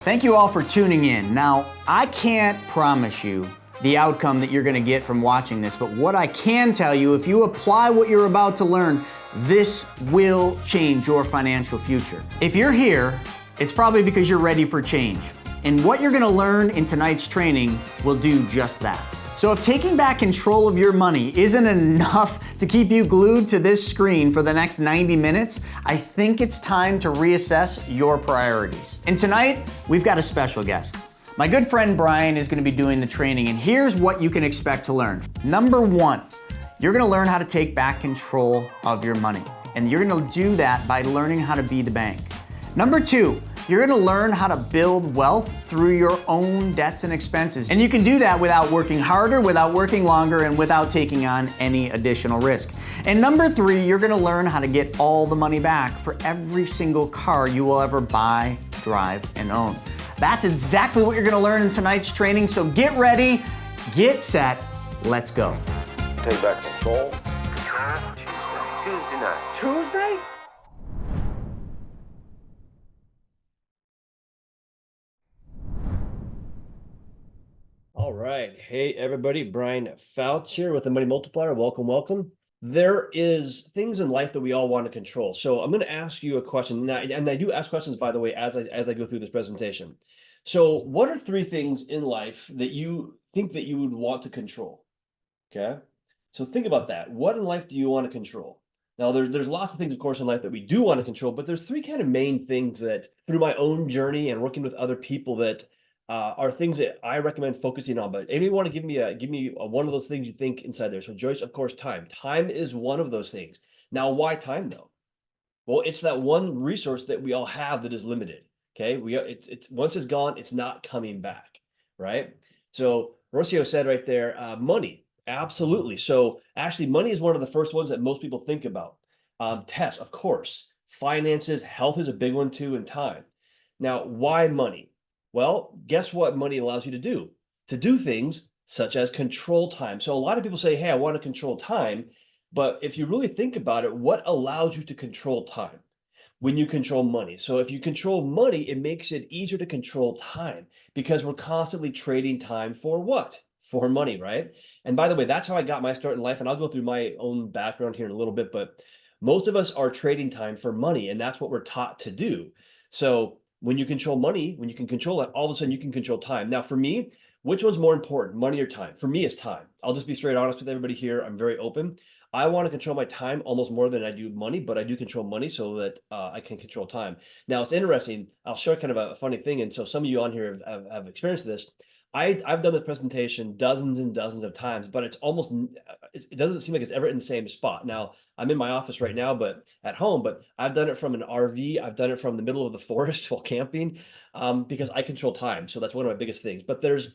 Thank you all for tuning in. Now, I can't promise you the outcome that you're gonna get from watching this, but what I can tell you, if you apply what you're about to learn, this will change your financial future. If you're here, it's probably because you're ready for change. And what you're gonna learn in tonight's training will do just that. So if taking back control of your money isn't enough to keep you glued to this screen for the next 90 minutes, I think it's time to reassess your priorities. And tonight, we've got a special guest. My good friend Brian is gonna be doing the training, and here's what you can expect to learn. Number one, you're gonna learn how to take back control of your money. And you're gonna do that by learning how to be the bank. Number two, you're gonna learn how to build wealth through your own debts and expenses. And you can do that without working harder, without working longer, and without taking on any additional risk. And number three, you're gonna learn how to get all the money back for every single car you will ever buy, drive, and own. That's exactly what you're gonna learn in tonight's training, so get ready, get set, let's go. Take back control. Tuesday night. Tuesday? All right. Hey, everybody. Brian Fouch here with the Money Multiplier. Welcome, welcome. There is things in life that we all want to control. So I'm going to ask you a question. And I do ask questions, by the way, as I go through this presentation. So what are three things in life that you think that you would want to control? Okay. So think about that. What in life do you want to control? Now, there's lots of things, of course, in life that we do want to control, but there's three kind of main things that through my own journey and working with other people that are things that I recommend focusing on. But anybody want to give me one of those things you think inside there? So Joyce, of course, time. Time is one of those things. Now, why time though? Well, it's that one resource that we all have that is limited. Okay, it's once it's gone, it's not coming back, right? So Rocio said right there, money, absolutely. So actually, money is one of the first ones that most people think about. Tests, of course, finances, health is a big one too, and time. Now, why money? Well, guess what money allows you to do? To do things such as control time. So a lot of people say, hey, I want to control time. But if you really think about it, what allows you to control time? When you control money. So if you control money, it makes it easier to control time because we're constantly trading time for what? For money, right? And by the way, that's how I got my start in life. And I'll go through my own background here in a little bit, but most of us are trading time for money, and that's what we're taught to do. So when you control money, when you can control it, all of a sudden you can control time. Now, for me, which one's more important, money or time? For me, it's time. I'll just be straight honest with everybody here. I'm very open. I want to control my time almost more than I do money, but I do control money so that I can control time. Now, it's interesting. I'll share kind of a funny thing. And so some of you on here have experienced this. I've done this presentation dozens and dozens of times, but it doesn't seem like it's ever in the same spot. Now, I'm in my office right now, but at home, but I've done it from an RV. I've done it from the middle of the forest while camping because I control time. So that's one of my biggest things. But there's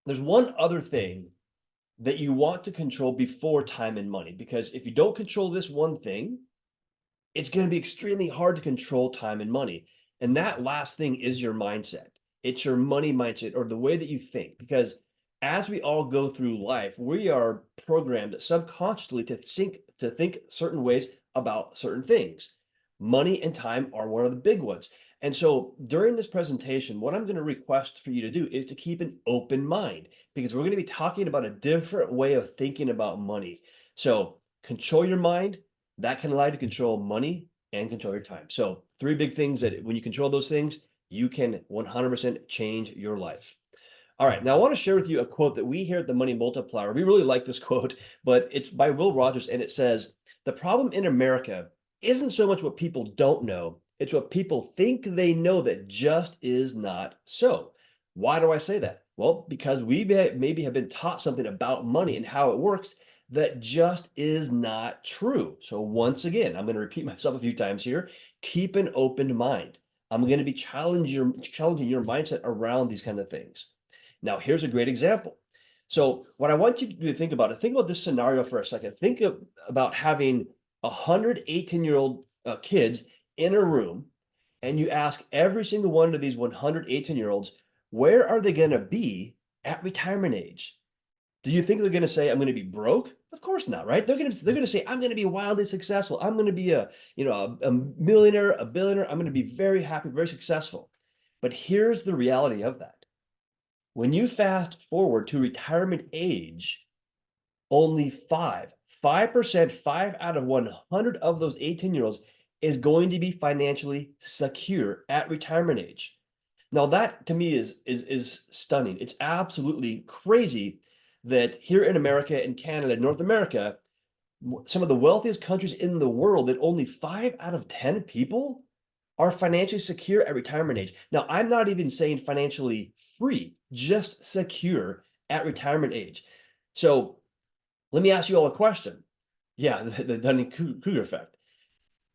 one other thing that you want to control before time and money, because if you don't control this one thing, it's going to be extremely hard to control time and money. And that last thing is your mindset. It's your money mindset, or the way that you think, because as we all go through life, we are programmed subconsciously to think certain ways about certain things. Money and time are one of the big ones. And so during this presentation, what I'm going to request for you to do is to keep an open mind, because we're going to be talking about a different way of thinking about money. So control your mind. That can allow you to control money and control your time. So three big things that when you control those things, you can 100% change your life. All right, now I want to share with you a quote that we here at the Money Multiplier, we really like this quote, but it's by Will Rogers, and it says, the problem in America isn't so much what people don't know, it's what people think they know that just is not so. Why do I say that? Well, because we maybe have been taught something about money and how it works that just is not true. So once again, I'm going to repeat myself a few times here, keep an open mind. I'm going to be challenging your mindset around these kind of things. Now, here's a great example. So what I want you to think about this scenario for a second. Think about having 100 18-year-old kids in a room, and you ask every single one of these 100 18-year-olds, where are they going to be at retirement age? Do you think they're going to say, I'm going to be broke? Of course not, right? They're going to say, I'm going to be wildly successful. I'm going to be a millionaire, a billionaire. I'm going to be very happy, very successful. But here's the reality of that. When you fast forward to retirement age, only 5%, 5 out of 100 of those 18-year-olds is going to be financially secure at retirement age. Now that to me is stunning. It's absolutely crazy that here in America and Canada, North America, some of the wealthiest countries in the world, that only 5 out of 10 people are financially secure at retirement age. Now, I'm not even saying financially free, just secure at retirement age. So let me ask you all a question. Yeah, the Dunning-Kruger effect.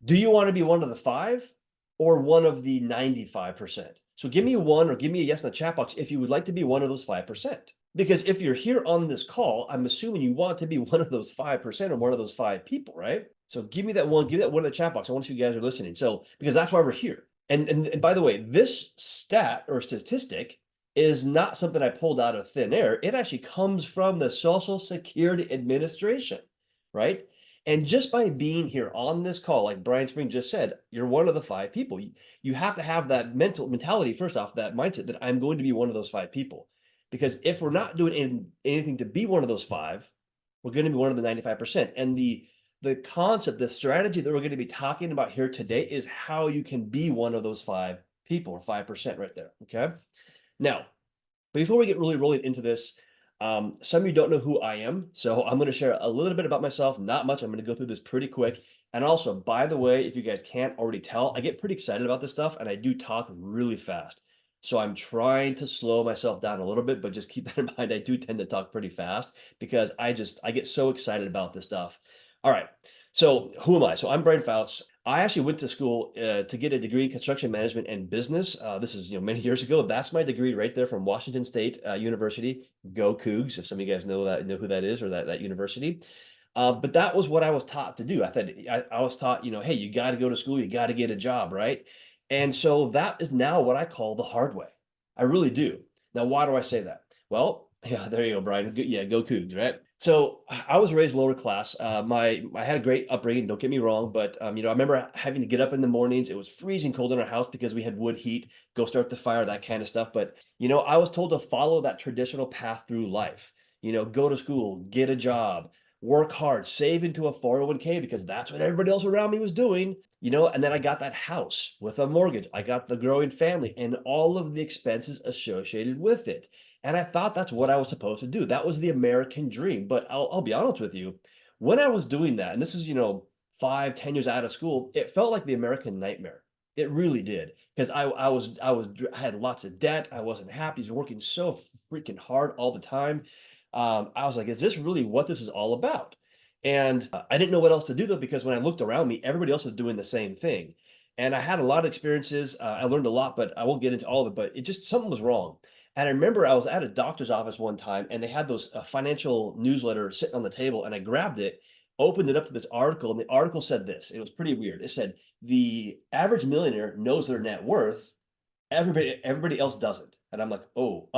Do you want to be one of the 5 or one of the 95%? So give me one or give me a yes in the chat box if you would like to be one of those 5%. Because if you're here on this call, I'm assuming you want to be one of those 5% or one of those 5 people, right? So give me that one, give that one in the chat box. I want you guys are listening. So because that's why we're here. And by the way, this stat or statistic is not something I pulled out of thin air. It actually comes from the Social Security Administration, right? And just by being here on this call, like Brian Spring just said, you're one of the 5 people. You have to have that mentality, first off, that mindset that I'm going to be one of those 5 people. Because if we're not doing anything to be one of those 5, we're going to be one of the 95%. And the concept, the strategy that we're going to be talking about here today is how you can be one of those 5 people or 5% right there. Okay. Now, before we get really rolling into this, some of you don't know who I am, so I'm going to share a little bit about myself, not much. I'm going to go through this pretty quick. And also, by the way, if you guys can't already tell, I get pretty excited about this stuff and I do talk really fast. So I'm trying to slow myself down a little bit, but just keep that in mind. I do tend to talk pretty fast because I get so excited about this stuff. All right. So who am I? So I'm Brian Fouts. I actually went to school to get a degree in construction management and business. This is many years ago. That's my degree right there from Washington State University. Go Cougs! If some of you guys know who that is or that university. But that was what I was taught to do. I was taught, hey, you got to go to school, you got to get a job, right? And so that is now what I call the hard way. I really do. Now, why do I say that? Well, yeah, there you go, Brian. Yeah, go Cougs, right? So I was raised lower class. I had a great upbringing. Don't get me wrong, but I remember having to get up in the mornings. It was freezing cold in our house because we had wood heat. Go start the fire, that kind of stuff. But I was told to follow that traditional path through life. Go to school, get a job, work hard, save into a 401k because that's what everybody else around me was doing. And then I got that house with a mortgage. I got the growing family and all of the expenses associated with it. And I thought that's what I was supposed to do. That was the American dream. But I'll be honest with you, when I was doing that, and this is, 5, 10 years out of school, it felt like the American nightmare. It really did. Because I had lots of debt. I wasn't happy. I was working so freaking hard all the time. I was like, is this really what this is all about? And I didn't know what else to do though, because when I looked around me, everybody else was doing the same thing. And I had a lot of experiences. I learned a lot, but I won't get into all of it, but something was wrong. And I remember I was at a doctor's office one time and they had those financial newsletters sitting on the table and I grabbed it, opened it up to this article, and the article said this. It was pretty weird. It said, the average millionaire knows their net worth. Everybody else doesn't. And I'm like, oh,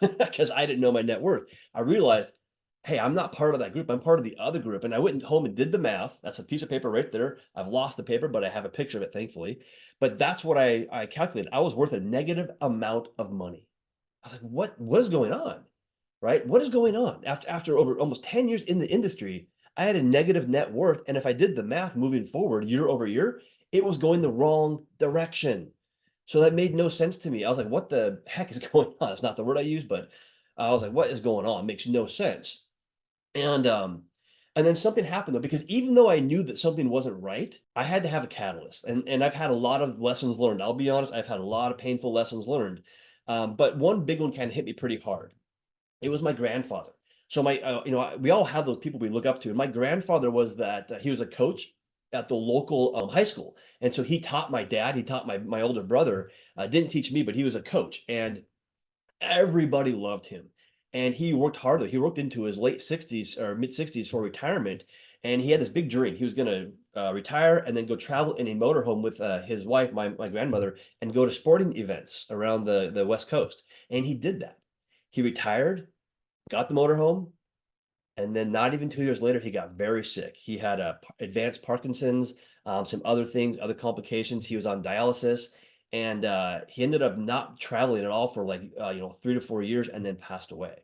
because I didn't know my net worth. I realized, hey, I'm not part of that group. I'm part of the other group. And I went home and did the math. That's a piece of paper right there. I've lost the paper, but I have a picture of it, thankfully. But that's what I calculated. I was worth a negative amount of money. I was like, what is going on? Right? What is going on? After over almost 10 years in the industry, I had a negative net worth. And if I did the math moving forward year over year, it was going the wrong direction. So that made no sense to me. I was like, what the heck is going on? That's not the word I use, but I was like, what is going on? It makes no sense. And then something happened though, because even though I knew that something wasn't right, I had to have a catalyst. And I've had a lot of lessons learned. I'll be honest, I've had a lot of painful lessons learned. But one big one kind of hit me pretty hard. It was my grandfather. So we all have those people we look up to. And my grandfather was that he was a coach at the local high school. And so he taught my dad, he taught my older brother, didn't teach me, but he was a coach. And everybody loved him. And he worked hard. He worked into his late 60s or mid 60s for retirement. And he had this big dream. He was going to retire and then go travel in a motorhome with his wife, my grandmother, and go to sporting events around the West Coast. And he did that. He retired, got the motorhome, and then not even 2 years later, he got very sick. He had advanced Parkinson's, some other things, other complications. He was on dialysis. And he ended up not traveling at all for like 3 to 4 years, and then passed away,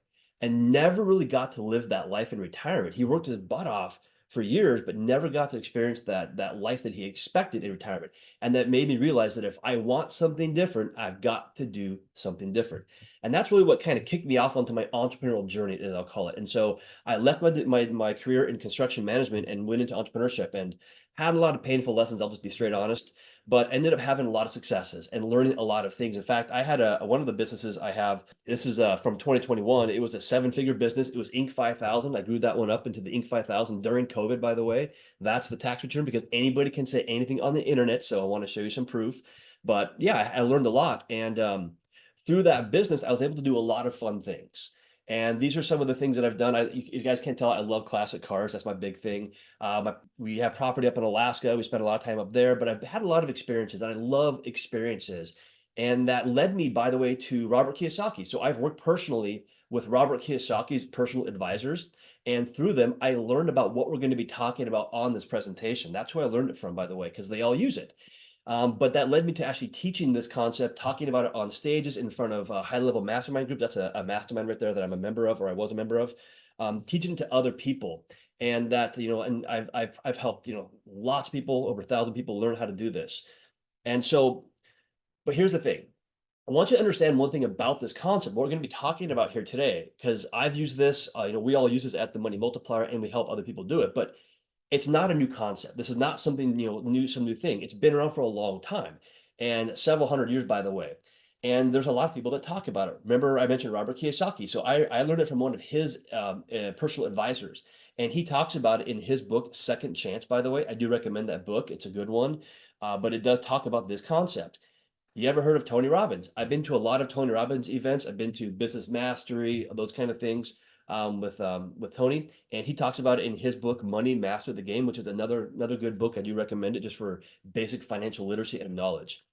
and never really got to live that life in retirement. He worked his butt off for years, but never got to experience that life that he expected in retirement. And that made me realize that if I want something different, I've got to do something different. And that's really what kind of kicked me off onto my entrepreneurial journey, as I'll call it. And so I left my career in construction management and went into entrepreneurship, and had a lot of painful lessons. I'll just be straight honest, but ended up having a lot of successes and learning a lot of things. In fact, I had one of the businesses I have. This is from 2021. It was a 7-figure business. It was Inc. 5000. I grew that one up into the Inc. 5000 during COVID, by the way. That's the tax return, because anybody can say anything on the internet. So I want to show you some proof. But yeah, I learned a lot. And through that business, I was able to do a lot of fun things. And these are some of the things that I've done. You guys can't tell, I love classic cars. That's my big thing. We have property up in Alaska. We spent a lot of time up there, but I've had a lot of experiences, and I love experiences. And that led me, by the way, to Robert Kiyosaki. So I've worked personally with Robert Kiyosaki's personal advisors. And through them, I learned about what we're going to be talking about on this presentation. That's who I learned it from, by the way, because they all use it. But that led me to actually teaching this concept, talking about it on stages in front of a high-level mastermind group. That's a mastermind right there that I'm a member of, or I was a member of, teaching to other people. And that, and I've helped, lots of people, over 1,000 people learn how to do this. And so, but here's the thing. I want you to understand one thing about this concept, what we're going to be talking about here today, because I've used this, we all use this at the Money Multiplier, and we help other people do it. But it's not a new concept. This is not something, some new thing. It's been around for a long time, and several hundred years, by the way. And there's a lot of people that talk about it. Remember, I mentioned Robert Kiyosaki. So I learned it from one of his personal advisors, and he talks about it in his book, Second Chance, by the way. I do recommend that book. It's a good one, but it does talk about this concept. You ever heard of Tony Robbins? I've been to a lot of Tony Robbins events. I've been to Business Mastery, those kind of things with Tony, and he talks about it in his book, Money Master the Game, which is another good book. I do recommend it just for basic financial literacy and knowledge.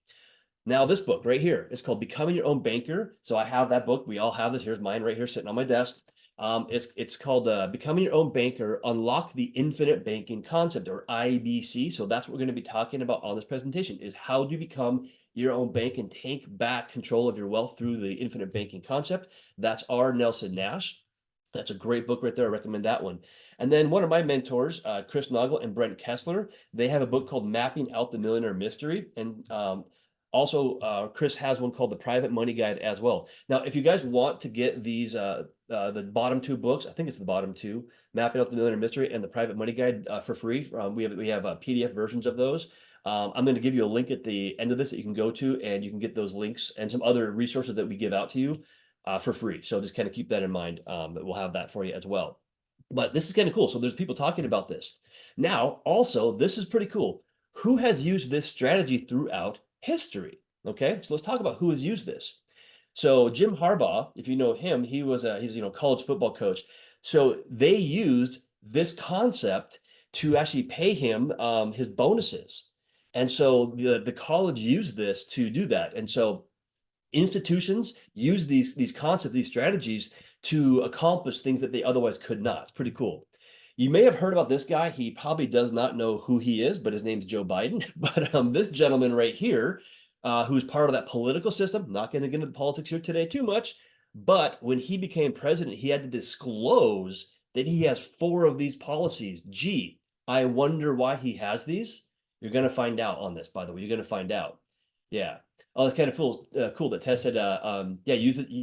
Now, this book right here is called Becoming Your Own Banker. So I have that book. We all have this. Here's mine right here sitting on my desk. It's called Becoming Your Own Banker, Unlock the Infinite Banking Concept, or IBC. So that's what we're going to be talking about on this presentation, is how do you become your own bank and take back control of your wealth through the infinite banking concept. That's R. Nelson Nash. That's a great book right there. I recommend that one. And then one of my mentors, Chris Naugle and Brent Kessler, they have a book called Mapping Out the Millionaire Mystery. And also, Chris has one called The Private Money Guide as well. Now, if you guys want to get these, the bottom two books, I think it's the bottom two, Mapping Out the Millionaire Mystery and The Private Money Guide for free. We have PDF versions of those. I'm going to give you a link at the end of this that you can go to, and you can get those links and some other resources that we give out to you for free. So just kind of keep that in mind. That we'll have that for you as well. But this is kind of cool. So there's people talking about this. Now, also, this is pretty cool. Who has used this strategy throughout history? Okay, so let's talk about who has used this. So Jim Harbaugh, if you know him, he's a college football coach. So they used this concept to actually pay him his bonuses. And so the college used this to do that. And so institutions use these concepts, these strategies to accomplish things that they otherwise could not. It's pretty cool. You may have heard about this guy. He probably does not know who he is, but his name's Joe Biden. But this gentleman right here, who's part of that political system, not going to get into the politics here today too much, but when he became president, he had to disclose that he has 4 of these policies. Gee, I wonder why he has these. You're going to find out on this, by the way. You're going to find out. Yeah. Oh, it's kind of cool that Tess said, yeah,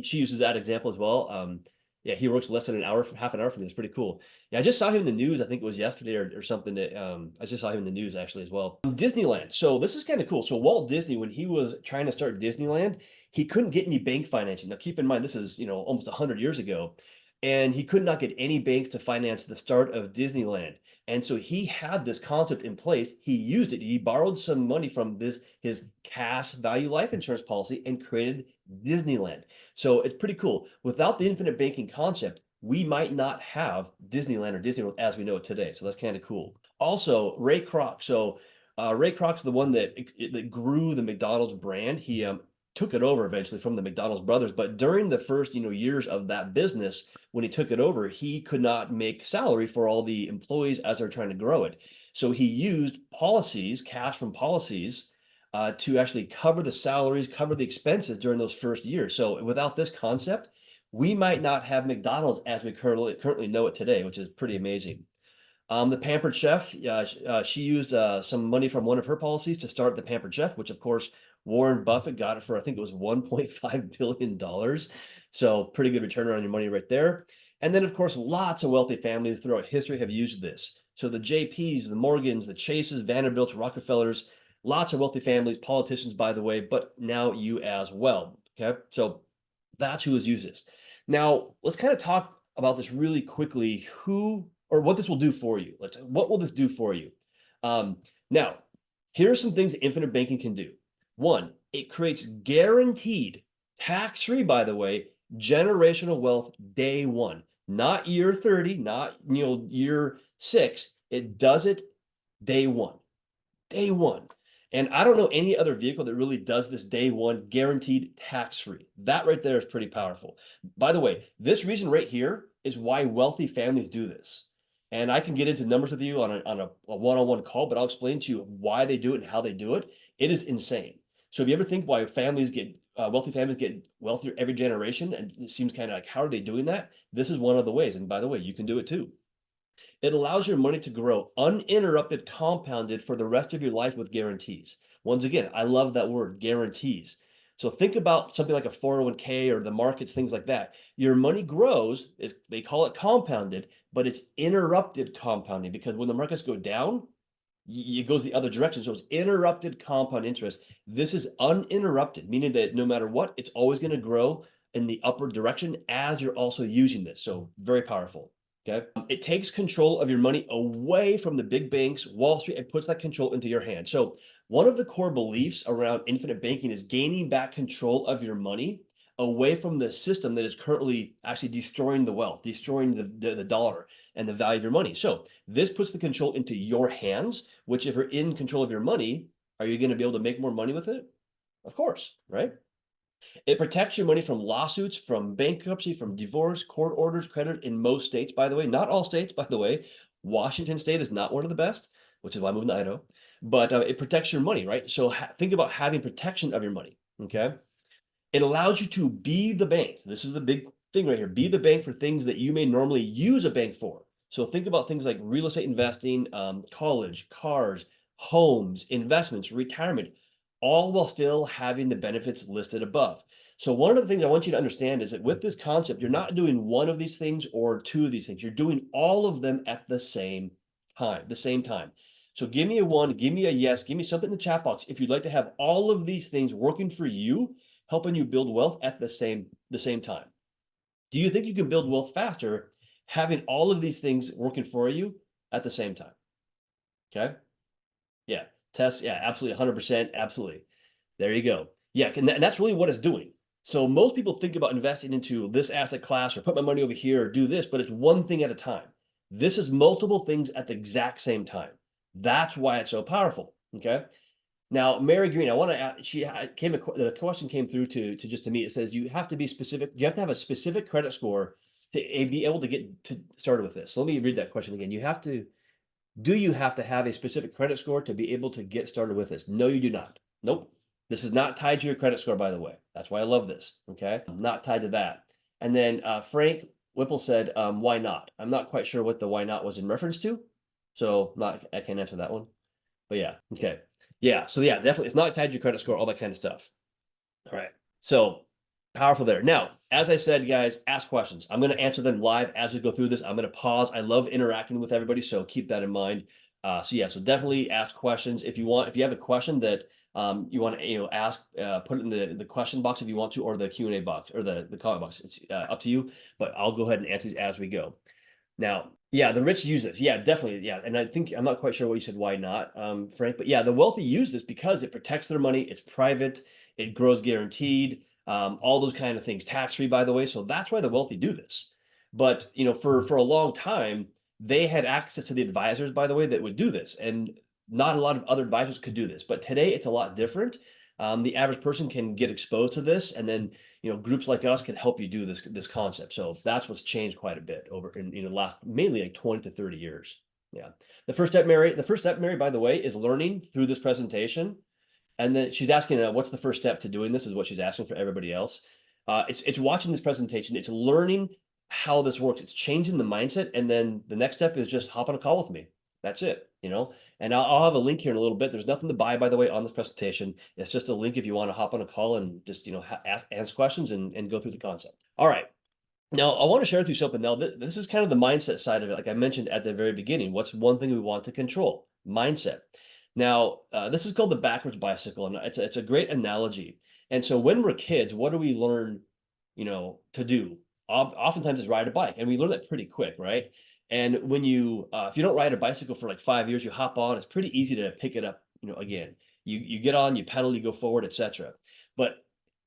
she uses that example as well. Yeah, he works less than an hour, half an hour for me. It's pretty cool. Yeah, I just saw him in the news. I think it was yesterday or something that I just saw him in the news actually as well. Disneyland. So this is kind of cool. So Walt Disney, when he was trying to start Disneyland, he couldn't get any bank financing. Now, keep in mind, this is, almost 100 years ago. And he could not get any banks to finance the start of Disneyland. And so he had this concept in place. He used it. He borrowed some money from his cash value life insurance policy and created Disneyland. So it's pretty cool. Without the infinite banking concept, we might not have Disneyland or Disney World as we know it today. So that's kind of cool. Also, Ray Kroc. So Ray Kroc's the one that grew the McDonald's brand. He took it over eventually from the McDonald's brothers. But during the first, years of that business, when he took it over, he could not make salary for all the employees as they're trying to grow it. So he used policies, cash from policies, to actually cover the salaries, cover the expenses during those first years. So without this concept, we might not have McDonald's as we currently know it today, which is pretty amazing. The Pampered Chef, she used some money from one of her policies to start the Pampered Chef, which of course Warren Buffett got it for, I think it was $1.5 billion. So pretty good return on your money right there. And then of course, lots of wealthy families throughout history have used this. So the JPs, the Morgans, the Chases, Vanderbilts, Rockefellers, lots of wealthy families, politicians, by the way, but now you as well. Okay, so that's who has used this. Now let's kind of talk about this really quickly. Who or what this will do for you. What will this do for you? Now, here are some things infinite banking can do. One, it creates guaranteed, tax-free, by the way, generational wealth day one, not year 30, not year 6. It does it day one. Day one. And I don't know any other vehicle that really does this day one, guaranteed tax-free. That right there is pretty powerful. By the way, this reason right here is why wealthy families do this. And I can get into numbers with you on a one-on-one call, but I'll explain to you why they do it and how they do it. It is insane. So if you ever think why wealthy families get wealthier every generation, and it seems kind of like, how are they doing that? This is one of the ways. And by the way, you can do it too. It allows your money to grow uninterrupted, compounded for the rest of your life with guarantees. Once again, I love that word, guarantees. So think about something like a 401k or the markets, things like that. Your money grows, they call it compounded, but it's interrupted compounding because when the markets go down, it goes the other direction. So it's interrupted compound interest. This is uninterrupted, meaning that no matter what, it's always going to grow in the upward direction as you're also using this. So very powerful. Okay. It takes control of your money away from the big banks, Wall Street, and puts that control into your hand. So one of the core beliefs around infinite banking is gaining back control of your money away from the system that is currently actually destroying the wealth, destroying the dollar and the value of your money. So this puts the control into your hands, which if you're in control of your money, are you going to be able to make more money with it? Of course, right? It protects your money from lawsuits, from bankruptcy, from divorce, court orders, credit in most states, by the way. Not all states, by the way. Washington State is not one of the best, which is why I moved to Idaho. But it protects your money, right? So think about having protection of your money, okay? It allows you to be the bank. This is the big thing right here. Be the bank for things that you may normally use a bank for. So think about things like real estate investing, college, cars, homes, investments, retirement, all while still having the benefits listed above. So one of the things I want you to understand is that with this concept, you're not doing one of these things or two of these things. You're doing all of them at the same time. So give me a one, give me a yes, give me something in the chat box if you'd like to have all of these things working for you, helping you build wealth at the same time. Do you think you can build wealth faster having all of these things working for you at the same time? Okay. Yeah. Test. Yeah, absolutely. 100%. Absolutely. There you go. Yeah. And that's really what it's doing. So most people think about investing into this asset class or put my money over here or do this, but it's one thing at a time. This is multiple things at the exact same time. That's why it's so powerful. Okay. Now, Mary Green, I want to ask, the question came through to me. It says you have to be specific. You have to have a specific credit score to be able to get started with this. So let me read that question again. Do you have to have a specific credit score to be able to get started with this? No, you do not. Nope. This is not tied to your credit score, by the way. That's why I love this. Okay. Not tied to that. And then Frank Whipple said, why not? I'm not quite sure what the why not was in reference to. So I can't answer that one. But yeah. Okay. Yeah. So yeah, definitely. It's not tied to your credit score, all that kind of stuff. All right. So powerful there. Now, as I said, guys, ask questions. I'm going to answer them live as we go through this. I'm going to pause. I love interacting with everybody, so keep that in mind. So definitely ask questions if you want. If you have a question that you want to ask, put it in the question box if you want to, or the Q&A box or the comment box. It's up to you. But I'll go ahead and answer these as we go. Now, yeah, the rich use this. Yeah, definitely. Yeah. And I think I'm not quite sure what you said, why not, Frank, but yeah, the wealthy use this because it protects their money. It's private. It grows guaranteed, all those kind of things, tax-free, by the way. So that's why the wealthy do this. But, for a long time, they had access to the advisors, by the way, that would do this. And not a lot of other advisors could do this. But today it's a lot different. The average person can get exposed to this, and then groups like us can help you do this concept. So that's what's changed quite a bit over in the last mainly like 20 to 30 years. Yeah. The first step, Mary, by the way, is learning through this presentation. And then she's asking, what's the first step to doing this is what she's asking for everybody else. It's watching this presentation. It's learning how this works. It's changing the mindset. And then the next step is just hop on a call with me. That's it, and I'll have a link here in a little bit. There's nothing to buy, by the way, on this presentation. It's just a link if you want to hop on a call and just, ask questions and go through the concept. All right. Now, I want to share with you something. Now, this is kind of the mindset side of it. Like I mentioned at the very beginning, what's one thing we want to control? Mindset. Now, this is called the backwards bicycle, and it's a great analogy. And so when we're kids, what do we learn, to do? Oftentimes is ride a bike, and we learn that pretty quick, right? And when if you don't ride a bicycle for like 5 years, you hop on, it's pretty easy to pick it up, again. You get on, you pedal, you go forward, etc. But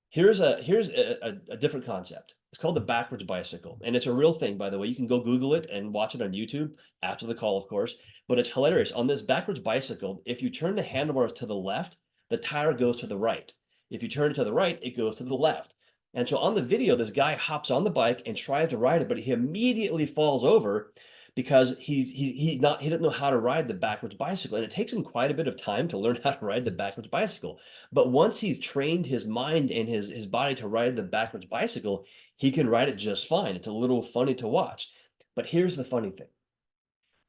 here's a different concept. It's called the backwards bicycle, and it's a real thing, by the way. You can go Google it and watch it on YouTube after the call, of course. But it's hilarious. On this backwards bicycle, if you turn the handlebars to the left, the tire goes to the right. If you turn it to the right, it goes to the left. And so on the video, this guy hops on the bike and tries to ride it, but he immediately falls over because he doesn't know how to ride the backwards bicycle, and it takes him quite a bit of time to learn how to ride the backwards bicycle. But once he's trained his mind and his body to ride the backwards bicycle, he can ride it just fine. It's a little funny to watch. But here's the funny thing.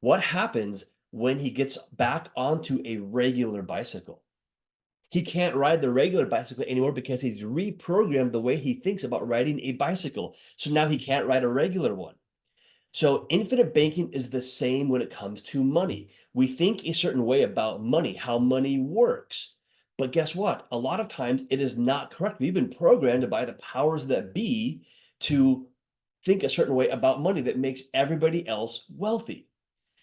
What happens when he gets back onto a regular bicycle? He can't ride the regular bicycle anymore because he's reprogrammed the way he thinks about riding a bicycle. So now he can't ride a regular one. So infinite banking is the same when it comes to money. We think a certain way about money, how money works. But guess what? A lot of times it is not correct. We've been programmed by the powers that be to think a certain way about money that makes everybody else wealthy.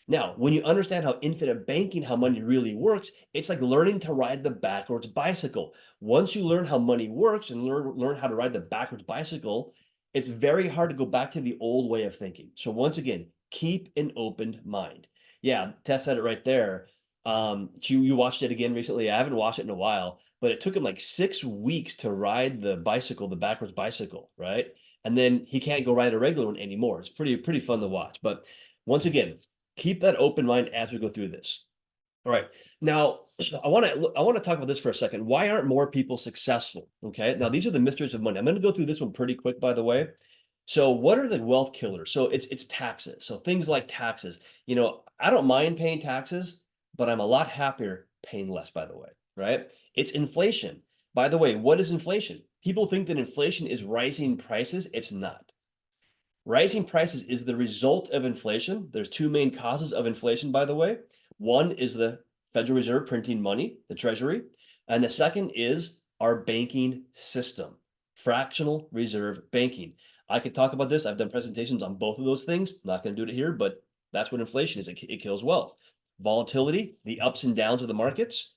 Now, when you understand how infinite banking, how money really works, it's like learning to ride the backwards bicycle. Once you learn how money works and learn how to ride the backwards bicycle, it's very hard to go back to the old way of thinking. So once again, keep an open mind. Yeah, Tess said it right there. You watched it again recently. I haven't watched it in a while, but it took him like 6 weeks to ride the bicycle, the backwards bicycle, right? And then he can't go ride a regular one anymore. It's pretty fun to watch. But once again, keep that open mind as we go through this. All right. Now, I want to talk about this for a second. Why aren't more people successful? Okay. Now, these are the mysteries of money. I'm going to go through this one pretty quick, by the way. So what are the wealth killers? So it's taxes. So things like taxes. I don't mind paying taxes, but I'm a lot happier paying less, by the way, right? It's inflation. By the way, what is inflation? People think that inflation is rising prices. It's not. Rising prices is the result of inflation. There's two main causes of inflation, by the way. One is the Federal Reserve printing money, the Treasury, and the second is our banking system, fractional reserve banking. I could talk about this. I've done presentations on both of those things. I'm not going to do it here, but that's what inflation is. It kills wealth. Volatility, the ups and downs of the markets.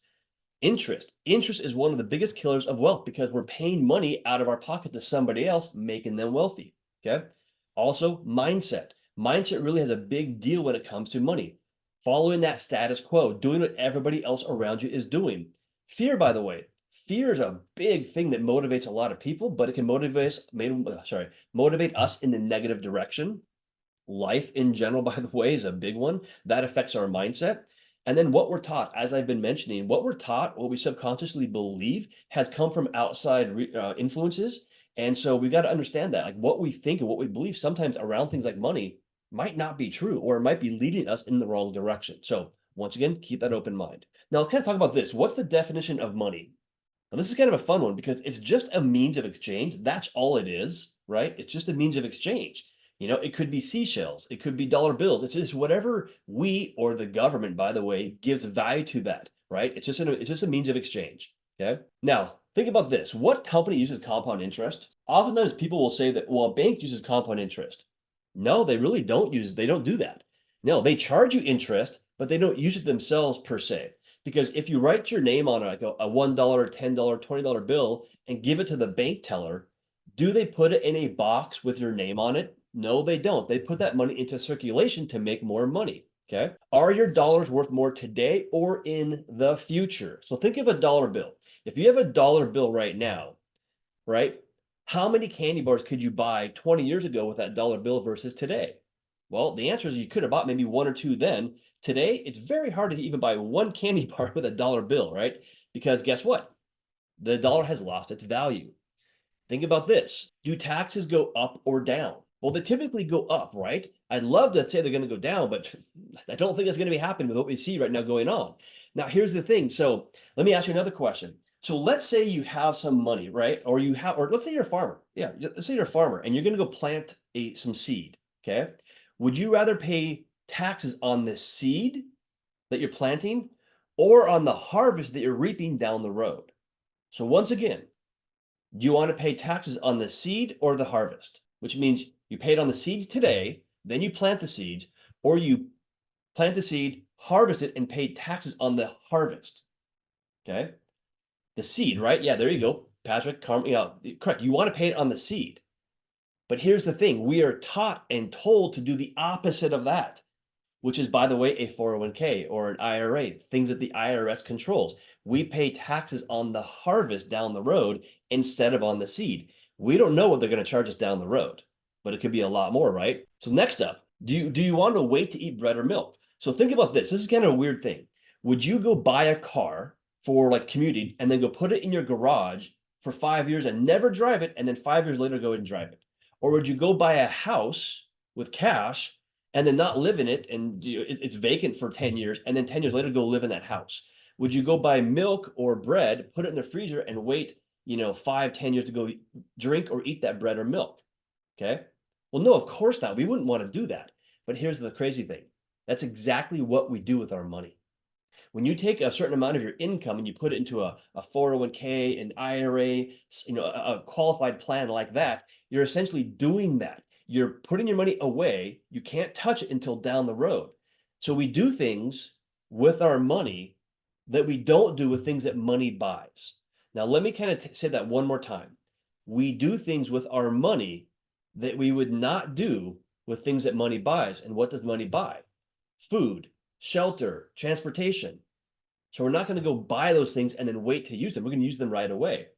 Interest is one of the biggest killers of wealth because we're paying money out of our pocket to somebody else, making them wealthy. Okay. Also, mindset. Mindset really has a big deal when it comes to money. Following that status quo, doing what everybody else around you is doing. Fear, by the way, fear is a big thing that motivates a lot of people, but it can motivate us in the negative direction. Life in general, by the way, is a big one. That affects our mindset. And then what we're taught, as I've been mentioning, what we're taught, what we subconsciously believe has come from outside influences. And so we've got to understand that, like what we think and what we believe sometimes around things like money might not be true, or it might be leading us in the wrong direction. So once again, keep that open mind. Now let's kind of talk about this. What's the definition of money? Now this is kind of a fun one because it's just a means of exchange. That's all it is, right? It's just a means of exchange. It could be seashells, it could be dollar bills. It's just whatever we or the government, by the way, gives value to that, right? It's just a means of exchange. Okay. Now think about this. What company uses compound interest? Oftentimes people will say that, well, a bank uses compound interest. No, they really don't they don't do that. No, they charge you interest, but they don't use it themselves per se. Because if you write your name on like a $1, $10, $20 bill and give it to the bank teller, do they put it in a box with your name on it? No, they don't. They put that money into circulation to make more money. Okay. Are your dollars worth more today or in the future? So think of a dollar bill. If you have a dollar bill right now, right? How many candy bars could you buy 20 years ago with that dollar bill versus today? Well, the answer is you could have bought maybe one or two then. Today, it's very hard to even buy one candy bar with a dollar bill, right? Because guess what? The dollar has lost its value. Think about this. Do taxes go up or down? Well, they typically go up, right? I'd love to say they're going to go down, but I don't think that's going to be happening with what we see right now going on. Now, here's the thing. So let me ask you another question. So let's say you have some money, right? Or let's say you're a farmer. Yeah, let's say you're a farmer and you're going to go plant some seed, okay? Would you rather pay taxes on the seed that you're planting or on the harvest that you're reaping down the road? So once again, do you want to pay taxes on the seed or the harvest? Which means you paid on the seeds today, then you plant the seeds, or you plant the seed, harvest it, and pay taxes on the harvest. Okay? The seed, right? Yeah, there you go. Patrick, correct. You want to pay it on the seed. But here's the thing. We are taught and told to do the opposite of that, which is, by the way, a 401k or an IRA, things that the IRS controls. We pay taxes on the harvest down the road instead of on the seed. We don't know what they're going to charge us down the road, but it could be a lot more, right? So next up, do you want to wait to eat bread or milk? So think about this. This is kind of a weird thing. Would you go buy a car for like commuting and then go put it in your garage for 5 years and never drive it, and then 5 years later go and drive it? Or would you go buy a house with cash and then not live in it, and it's vacant for 10 years, and then 10 years later go live in that house? Would you go buy milk or bread, put it in the freezer, and wait 5-10 years to go drink or eat that bread or milk? Okay, well, no, of course not. We wouldn't want to do that. But here's the crazy thing. That's exactly what we do with our money. When you take a certain amount of your income and you put it into a 401k, an IRA, a qualified plan like that, you're essentially doing that. You're putting your money away. You can't touch it until down the road. So we do things with our money that we don't do with things that money buys. Now, let me kind of say that one more time. We do things with our money that we would not do with things that money buys. And what does money buy? Food, shelter, transportation. So we're not going to go buy those things and then wait to use them. We're going to use them right away.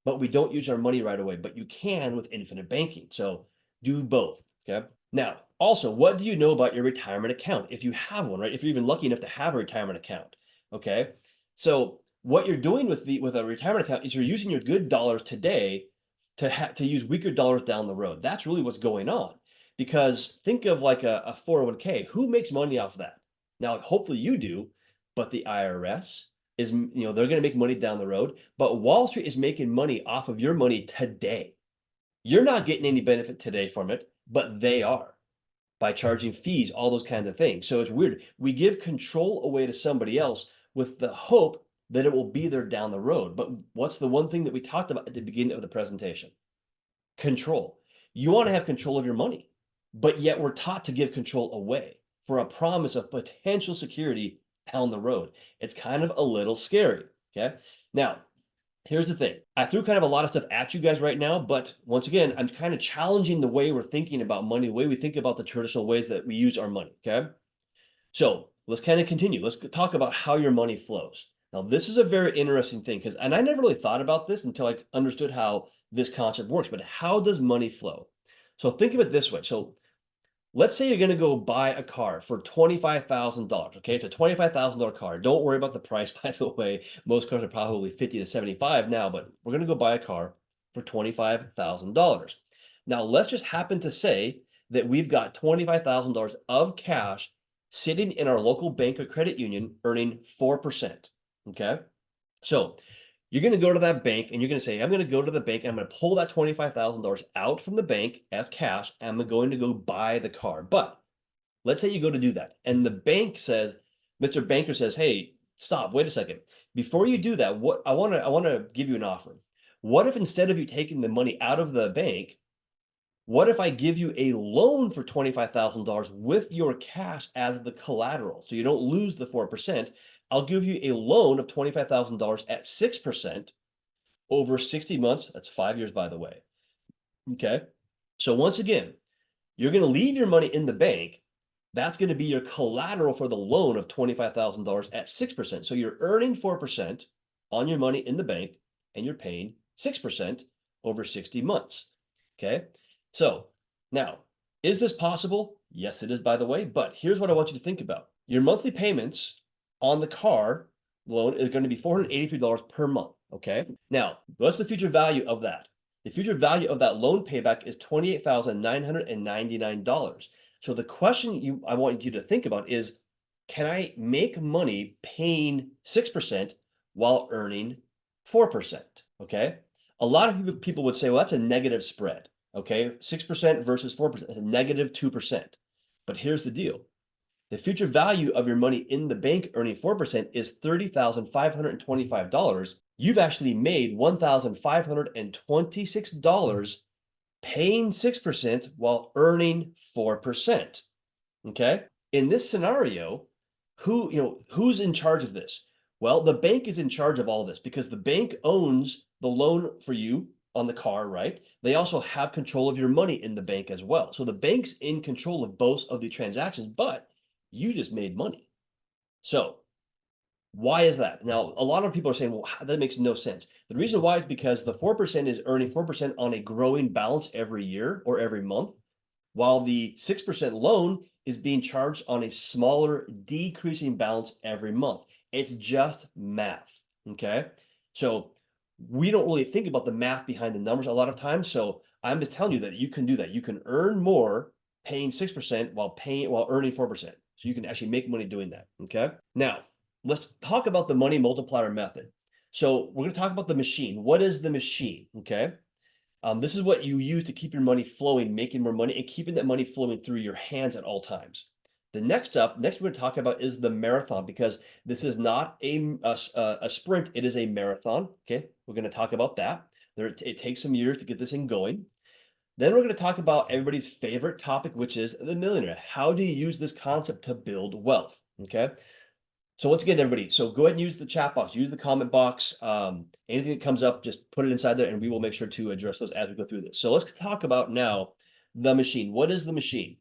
But we don't use our money right away. But you can with infinite banking. So do both. Okay. Now, also, what do you know about your retirement account? If you have one, right? If you're even lucky enough to have a retirement account. Okay. So what you're doing with a retirement account is you're using your good dollars today to use weaker dollars down the road. That's really what's going on. Because think of like a 401k. Who makes money off that? Now, hopefully you do, but the IRS is, they're going to make money down the road. But Wall Street is making money off of your money today. You're not getting any benefit today from it, but they are, by charging fees, all those kinds of things. So it's weird. We give control away to somebody else with the hope that it will be there down the road. But what's the one thing that we talked about at the beginning of the presentation? Control. You want to have control of your money, but yet we're taught to give control away for a promise of potential security down the road. It's kind of a little scary. Okay. Now, here's the thing. I threw kind of a lot of stuff at you guys right now, but once again, I'm kind of challenging the way we're thinking about money, the way we think about the traditional ways that we use our money. Okay. So let's kind of continue. Let's talk about how your money flows. Now, this is a very interesting thing and I never really thought about this until I understood how this concept works, but how does money flow? So think of it this way. So let's say you're going to go buy a car for $25,000. Okay, it's a $25,000 car. Don't worry about the price, by the way. Most cars are probably 50 to 75 now, but we're going to go buy a car for $25,000. Now, let's just happen to say that we've got $25,000 of cash sitting in our local bank or credit union earning 4%. Okay, so you're going to go to that bank and you're going to say, I'm going to go to the bank and I'm going to pull that $25,000 out from the bank as cash. And I'm going to go buy the car. But let's say you go to do that. And the bank says, Mr. Banker says, hey, stop, wait a second. Before you do that, I want to give you an offer. What if instead of you taking the money out of the bank, what if I give you a loan for $25,000 with your cash as the collateral? So you don't lose the 4%. I'll give you a loan of $25,000 at 6% over 60 months. That's 5 years, by the way. Okay. So once again, you're going to leave your money in the bank. That's going to be your collateral for the loan of $25,000 at 6%. So you're earning 4% on your money in the bank and you're paying 6% over 60 months. Okay. So now, is this possible? Yes, it is, by the way. But here's what I want you to think about. Your monthly payments on the car loan is going to be $483 per month. Okay. Now, what's the future value of that? The future value of that loan payback is $28,999. So the question I want you to think about is, can I make money paying 6% while earning 4%? Okay. A lot of people would say, well, that's a negative spread. Okay. 6% versus 4%, that's a negative 2%. But here's the deal. The future value of your money in the bank earning 4% is $30,525. You've actually made $1,526 paying 6% while earning 4%. Okay? In this scenario, who's in charge of this? Well, the bank is in charge of all this because the bank owns the loan for you on the car, right? They also have control of your money in the bank as well. So the bank's in control of both of the transactions, but you just made money. So why is that? Now, a lot of people are saying, well, that makes no sense. The reason why is because the 4% is earning 4% on a growing balance every year or every month, while the 6% loan is being charged on a smaller decreasing balance every month. It's just math. Okay. So we don't really think about the math behind the numbers a lot of times. So I'm just telling you that you can do that. You can earn more paying 6% while earning 4%. So you can actually make money doing that. Okay. Now, let's talk about the money multiplier method. So we're going to talk about the machine. What is the machine? Okay. This is what you use to keep your money flowing, making more money, and keeping that money flowing through your hands at all times. The next we're going to talk about is the marathon, because this is not a sprint, it is a marathon. Okay, we're going to talk about that. It takes some years to get this thing going. Then we're going to talk about everybody's favorite topic, which is the millionaire. How do you use this concept to build wealth? Okay. So once again, everybody, so go ahead and use the chat box, use the comment box. Anything that comes up, just put it inside there and we will make sure to address those as we go through this. So let's talk about now the machine. What is the machine?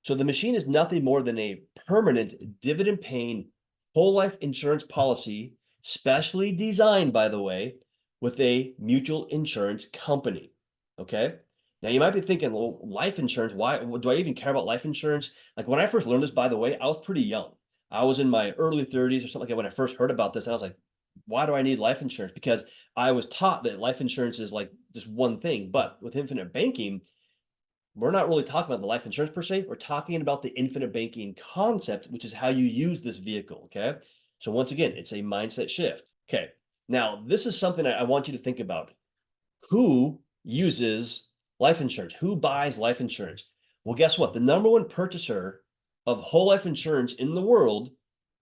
So the machine is nothing more than a permanent dividend paying whole life insurance policy, specially designed, by the way, with a mutual insurance company. Okay. Now you might be thinking, well, life insurance, why do I even care about life insurance? Like when I first learned this, by the way, I was pretty young. I was in my early 30s or something like that when I first heard about this. And I was like, why do I need life insurance? Because I was taught that life insurance is like just one thing. But with infinite banking, we're not really talking about the life insurance per se. We're talking about the infinite banking concept, which is how you use this vehicle. Okay. So once again, it's a mindset shift. Okay. Now, this is something I want you to think about. Who uses life insurance? Who buys life insurance? Well, guess what? The number one purchaser of whole life insurance in the world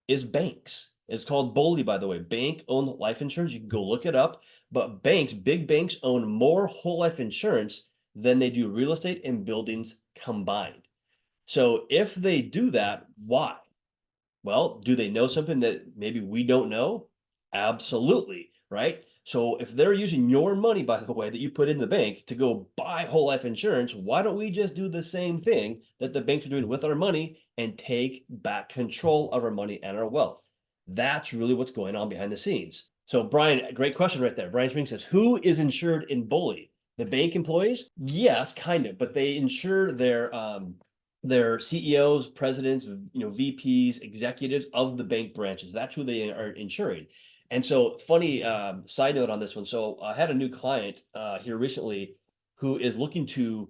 is banks. It's called BYOB, by the way, bank-owned life insurance. You can go look it up. But banks, big banks, own more whole life insurance than they do real estate and buildings combined. So if they do that, why? Well, do they know something that maybe we don't know? Absolutely, right? So if they're using your money, by the way, that you put in the bank to go buy whole life insurance, why don't we just do the same thing that the banks are doing with our money and take back control of our money and our wealth? That's really what's going on behind the scenes. So Brian, great question right there. Brian Spring says, who is insured in BYOB? The bank employees? Yes, kind of, but they insure their CEOs, presidents, VPs, executives of the bank branches. That's who they are insuring. And so funny side note on this one. So I had a new client here recently who is looking to,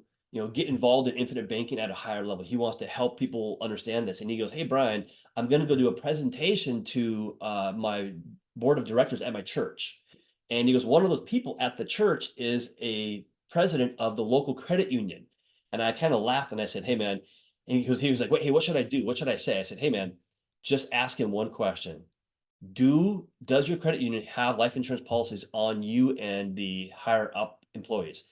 get involved in infinite banking at a higher level. He wants to help people understand this. And he goes, hey, Brian, I'm going to go do a presentation to my board of directors at my church. And he goes, one of those people at the church is a president of the local credit union. And I kind of laughed and I said, hey, man, and he was like, wait, hey, what should I do? What should I say? I said, hey, man, just ask him one question. Does your credit union have life insurance policies on you and the higher up employees?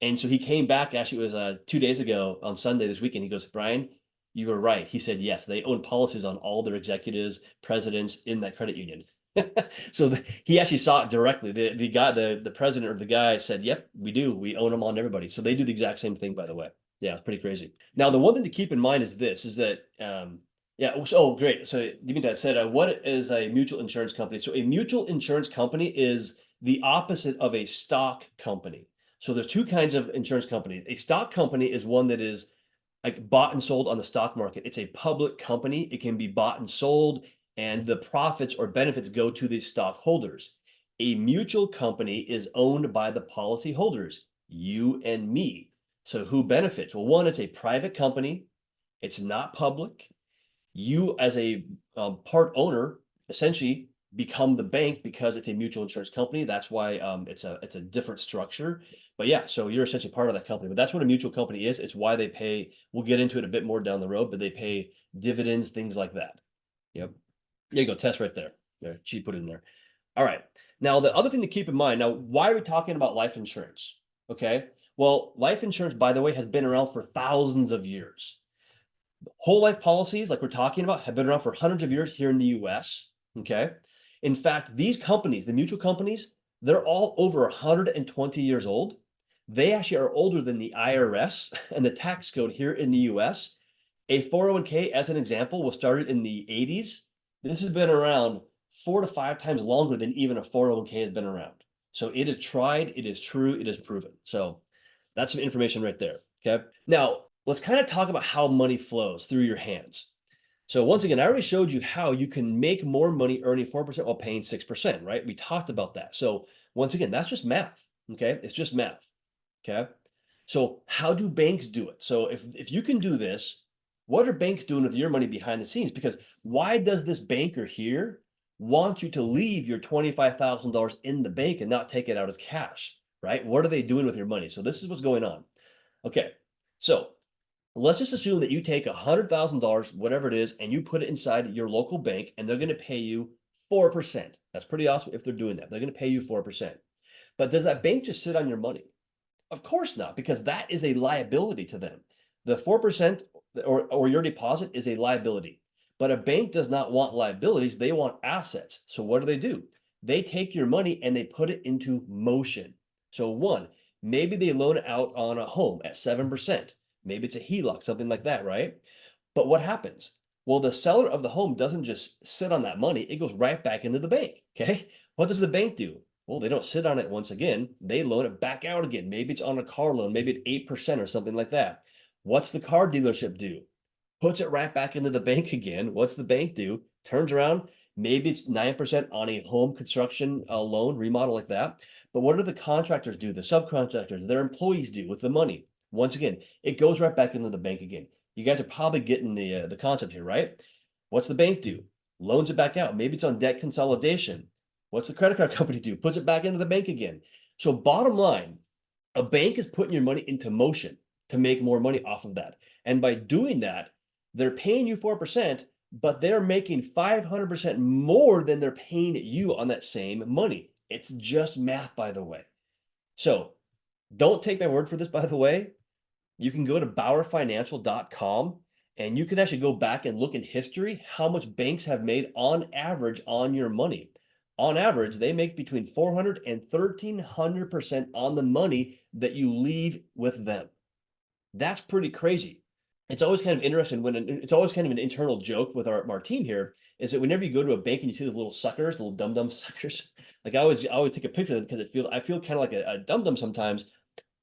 And so he came back, actually it was 2 days ago on Sunday this weekend. He goes, Brian, you were right. He said, yes, they own policies on all their executives, presidents in that credit union. So he actually saw it directly. The guy, the president or the guy said, yep, we do. We own them on everybody. So they do the exact same thing, by the way. Yeah, it's pretty crazy. Now, the one thing to keep in mind is this, is that, oh, great. So Dimitri said, what is a mutual insurance company? So a mutual insurance company is the opposite of a stock company. So there's two kinds of insurance companies. A stock company is one that is like bought and sold on the stock market. It's a public company. It can be bought and sold, and the profits or benefits go to the stockholders. A mutual company is owned by the policy holders, you and me. So who benefits? Well, one, it's a private company. It's not public. You as a part owner essentially become the bank because it's a mutual insurance company. That's why it's a different structure. But yeah, so you're essentially part of that company. But that's what a mutual company is. It's why they pay. We'll get into it a bit more down the road, but they pay dividends, things like that. Yep. There you go. Test right there. There, she put it in there. All right. Now, the other thing to keep in mind, now, why are we talking about life insurance? Okay. Well, life insurance, by the way, has been around for thousands of years. Whole life policies, like we're talking about, have been around for hundreds of years here in the US. Okay. In fact, these companies, the mutual companies, they're all over 120 years old. They actually are older than the IRS and the tax code here in the US. A 401k, as an example, was started in the 80s. This has been around 4 to 5 times longer than even a 401k has been around. So it is tried, it is true, it is proven. So that's some information right there. Okay. Now, let's kind of talk about how money flows through your hands. So once again, I already showed you how you can make more money earning 4% while paying 6%, right? We talked about that. So once again, that's just math. Okay. It's just math. Okay. So how do banks do it? So if you can do this, what are banks doing with your money behind the scenes? Because why does this banker here want you to leave your $25,000 in the bank and not take it out as cash, right? What are they doing with your money? So this is what's going on. Okay. So let's just assume that you take $100,000, whatever it is, and you put it inside your local bank, and they're going to pay you 4%. That's pretty awesome if they're doing that. They're going to pay you 4%. But does that bank just sit on your money? Of course not, because that is a liability to them. The 4% or your deposit is a liability. But a bank does not want liabilities, they want assets. So what do? They take your money and they put it into motion. So one, maybe they loan it out on a home at 7%. Maybe it's a HELOC, something like that, right? But what happens? Well, the seller of the home doesn't just sit on that money, it goes right back into the bank. Okay. What does the bank do? Well, they don't sit on it once again. They loan it back out again. Maybe it's on a car loan, maybe at 8% or something like that. What's the car dealership do? Puts it right back into the bank again. What's the bank do? Turns around, maybe it's 9% on a home construction loan, remodel like that. But what do the contractors do? The subcontractors, their employees do with the money? Once again, it goes right back into the bank again. You guys are probably getting the concept here, right? What's the bank do? Loans it back out. Maybe it's on debt consolidation. What's the credit card company do? Puts it back into the bank again. So bottom line, a bank is putting your money into motion to make more money off of that. And by doing that, they're paying you 4%, but they're making 500% more than they're paying you on that same money. It's just math, by the way. So don't take my word for this, by the way. You can go to bauerfinancial.com and you can actually go back and look in history how much banks have made on average on your money. On average, they make between 400 and 1,300% on the money that you leave with them. That's pretty crazy. It's always kind of interesting it's always kind of an internal joke with our team here is that whenever you go to a bank and you see those little suckers, little dum-dum suckers, like I always take a picture of them because I feel kind of like a dum-dum sometimes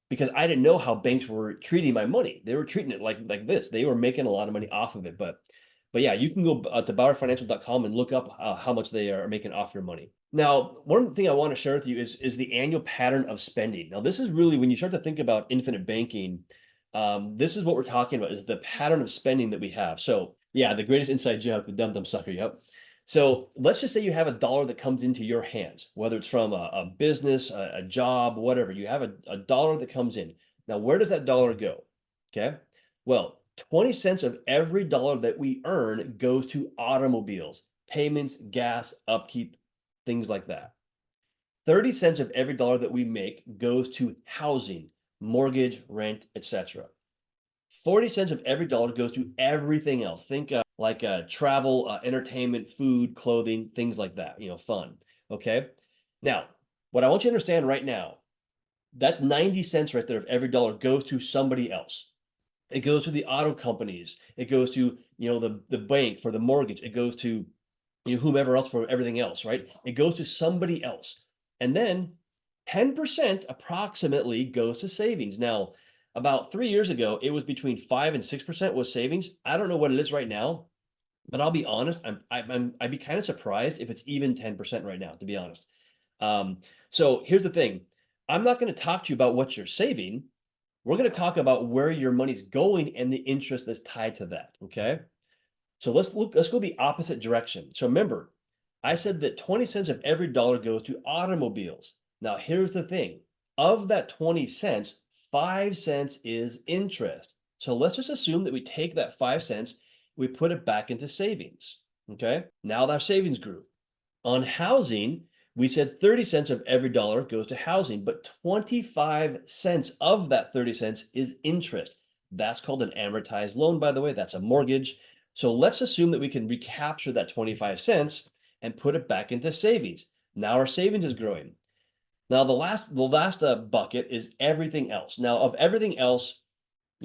because I didn't know how banks were treating my money. They were treating it like this. They were making a lot of money off of it. But yeah, you can go to bauerfinancial.com and look up how much they are making off your money. Now, one thing I want to share with you is the annual pattern of spending. Now, this is really when you start to think about infinite banking, this is what we're talking about is the pattern of spending that we have. So yeah, the greatest inside joke, the dum-dum sucker. Yep. So let's just say you have a dollar that comes into your hands, whether it's from a business, a job, whatever. You have a dollar that comes in. Now, where does that dollar go? Okay. Well, 20 cents of every dollar that we earn goes to automobiles, payments, gas, upkeep, things like that. 30 cents of every dollar that we make goes to housing, mortgage, rent, etc. 40 cents of every dollar goes to everything else. Think like travel, entertainment, food, clothing, things like that, fun. Okay. Now, what I want you to understand right now, that's 90 cents right there of every dollar goes to somebody else. It goes to the auto companies. It goes to, the bank for the mortgage. It goes to, whomever else for everything else, right? It goes to somebody else. And then 10% approximately goes to savings. Now, About 3 years ago, it was between 5 and 6% was savings. I don't know what it is right now, but I'll be honest, I'd be kind of surprised if it's even 10% right now, to be honest. So here's the thing. I'm not going to talk to you about what you're saving. We're going to talk about where your money's going and the interest that's tied to that. Okay. So let's go the opposite direction. So remember, I said that 20 cents of every dollar goes to automobiles. Now here's the thing. Of that 20 cents, 5 cents is interest. So let's just assume that we take that 5 cents, we put it back into savings. Okay. Now that savings grew. On housing, we said 30 cents of every dollar goes to housing, but 25 cents of that 30 cents is interest. That's called an amortized loan, by the way. That's a mortgage. So let's assume that we can recapture that 25 cents and put it back into savings. Now our savings is growing. Now the last bucket is everything else. Now of everything else,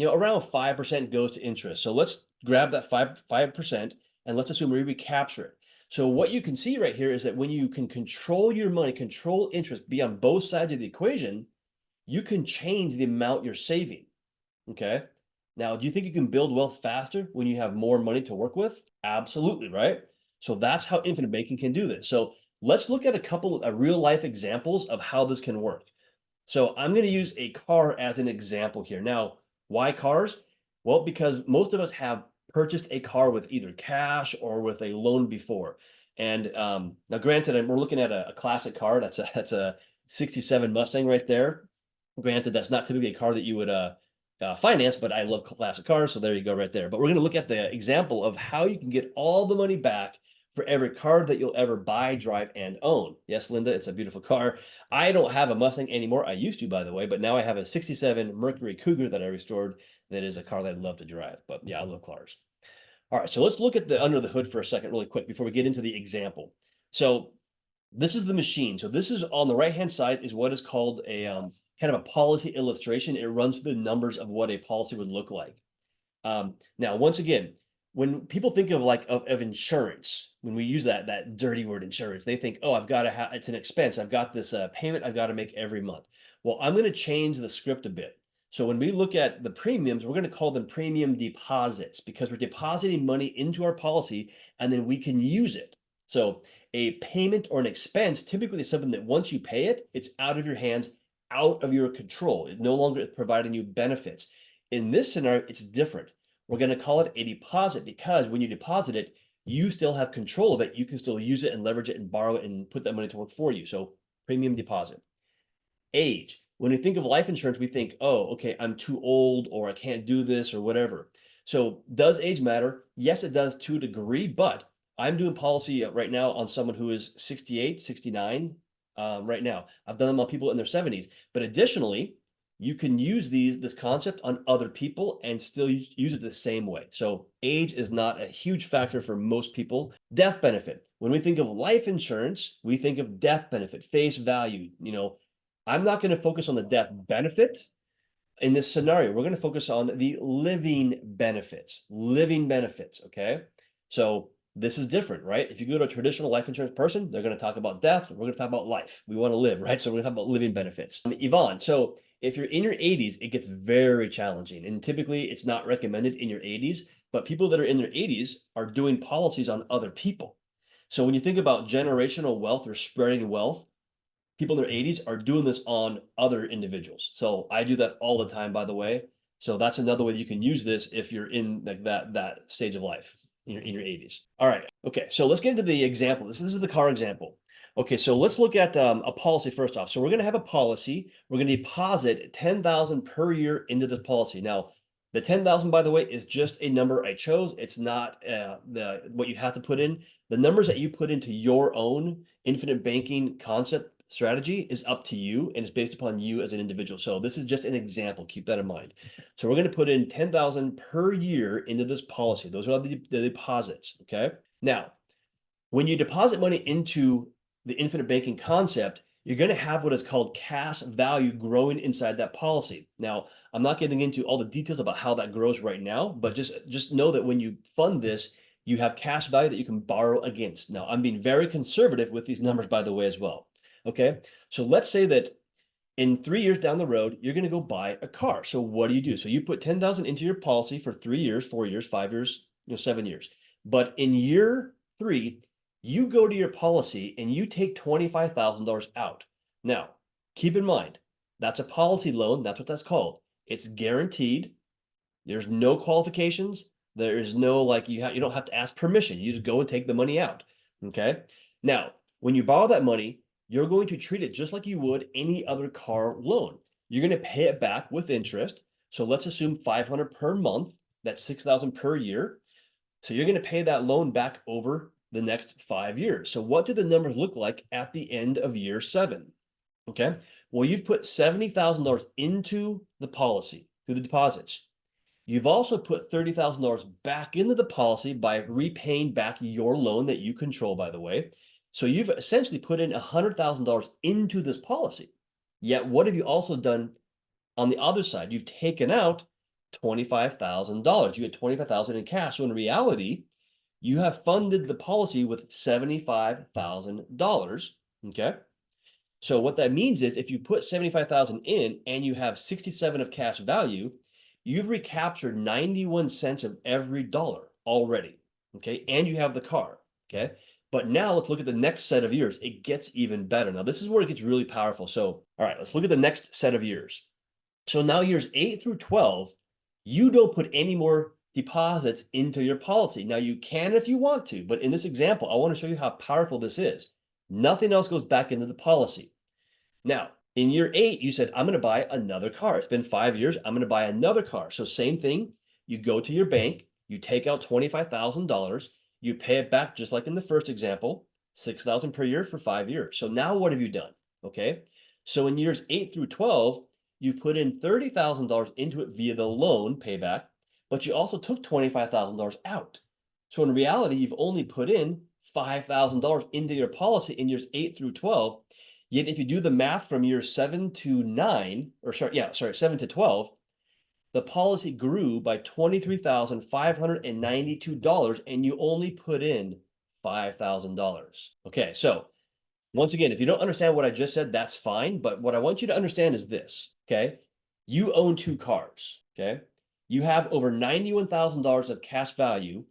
around 5% goes to interest. So let's grab that 5% and let's assume we recapture it. So what you can see right here is that when you can control your money, control interest, be on both sides of the equation, you can change the amount you're saving. Okay. Now, do you think you can build wealth faster when you have more money to work with? Absolutely, right? So that's how infinite banking can do this. So let's look at a couple of real life examples of how this can work. So I'm going to use a car as an example here. Now, why cars? Well, because most of us have purchased a car with either cash or with a loan before. And now, granted, we're looking at a classic car. That's a '67 Mustang right there. Granted, that's not typically a car that you would finance, but I love classic cars, so there you go right there. But we're going to look at the example of how you can get all the money back for every car that you'll ever buy, drive, and own. Yes, Linda, it's a beautiful car. I don't have a Mustang anymore. I used to, by the way, but now I have a '67 Mercury Cougar that I restored. That is a car that I'd love to drive. But yeah, I love cars. All right, so let's look at the under the hood for a second really quick before we get into the example. So this is the machine. So this is on the right-hand side is what is called a kind of a policy illustration. It runs through the numbers of what a policy would look like. Now, once again, when people think of of insurance, when we use that dirty word insurance, they think, oh, I've got to have it's an expense. I've got this payment I've got to make every month. Well, I'm going to change the script a bit. So when we look at the premiums, we're going to call them premium deposits because we're depositing money into our policy and then we can use it. So a payment or an expense typically is something that once you pay it, it's out of your hands, out of your control. It no longer is providing you benefits. In this scenario, it's different. We're going to call it a deposit because when you deposit it, you still have control of it. You can still use it and leverage it and borrow it and put that money to work for you. So premium deposit. Age. When we think of life insurance, we think, oh, okay, I'm too old or I can't do this or whatever. So does age matter? Yes, it does to a degree, but I'm doing policy right now on someone who is 68, 69 right now. I've done them on people in their 70s. But additionally, you can use this concept on other people and still use it the same way. So age is not a huge factor for most people. Death benefit. When we think of life insurance, we think of death benefit, face value. I'm not going to focus on the death benefit in this scenario. We're going to focus on the living benefits, okay? So this is different, right? If you go to a traditional life insurance person, they're going to talk about death. We're going to talk about life. We want to live, right? So we're going to talk about living benefits. Yvonne, so if you're in your 80s, it gets very challenging. And typically it's not recommended in your 80s, but people that are in their 80s are doing policies on other people. So when you think about generational wealth or spreading wealth, people in their 80s are doing this on other individuals. So I do that all the time, by the way. So that's another way you can use this if you're in like that stage of life in your 80s. All right. Okay. So let's get into the example. This is the car example. Okay. So let's look at a policy first off. So we're going to have a policy. We're going to deposit 10,000 per year into this policy. Now, the 10,000, by the way, is just a number I chose. It's not what you have to put in. The numbers that you put into your own infinite banking concept strategy is up to you and it's based upon you as an individual. So this is just an example. Keep that in mind. So we're going to put in 10,000 per year into this policy. Those are the deposits. Okay. Now, when you deposit money into the infinite banking concept, you're going to have what is called cash value growing inside that policy. Now, I'm not getting into all the details about how that grows right now, but just know that when you fund this, you have cash value that you can borrow against. Now, I'm being very conservative with these numbers, by the way, as well. Okay, so let's say that In 3 years down the road, you're going to go buy a car. So what do? So you put 10,000 into your policy for 3 years, 4 years, 5 years, 7 years. But in year 3, you go to your policy and you take $25,000 out. Now, keep in mind, that's a policy loan. That's what that's called. It's guaranteed. There's no qualifications. There is no you don't have to ask permission. You just go and take the money out. Okay. Now, when you borrow that money, you're going to treat it just like you would any other car loan. You're going to pay it back with interest. So let's assume $500 per month. That's $6,000 per year. So you're going to pay that loan back over the next 5 years. So what do the numbers look like at the end of year 7? Okay. Well, you've put $70,000 into the policy through the deposits. You've also put $30,000 back into the policy by repaying back your loan that you control, by the way. So you've essentially put in $100,000 into this policy. Yet what have you also done on the other side? You've taken out $25,000. You had $25,000 in cash. So in reality, you have funded the policy with $75,000. Okay. So what that means is if you put 75,000 in and you have 67 of cash value, you've recaptured 91 cents of every dollar already. Okay. And you have the car. Okay. But now let's look at the next set of years. It gets even better. Now, this is where it gets really powerful. So, all right, let's look at the next set of years. So now years 8 through 12, you don't put any more deposits into your policy. Now, you can if you want to, but in this example, I want to show you how powerful this is. Nothing else goes back into the policy. Now, in year 8, you said, I'm going to buy another car. It's been 5 years. I'm going to buy another car. So same thing. You go to your bank, you take out $25,000. You pay it back just like in the first example, $6,000 per year for 5 years. So now what have you done? Okay. So in years 8 through 12, you've put in $30,000 into it via the loan payback, but you also took $25,000 out. So in reality, you've only put in $5,000 into your policy in years 8 through 12. Yet if you do the math from years 7 to 9, or 7 to 12, the policy grew by $23,592, and you only put in $5,000. Okay, so once again, if you don't understand what I just said, that's fine. But what I want you to understand is this, okay? You own 2 cars, okay? You have over $91,000 of cash value.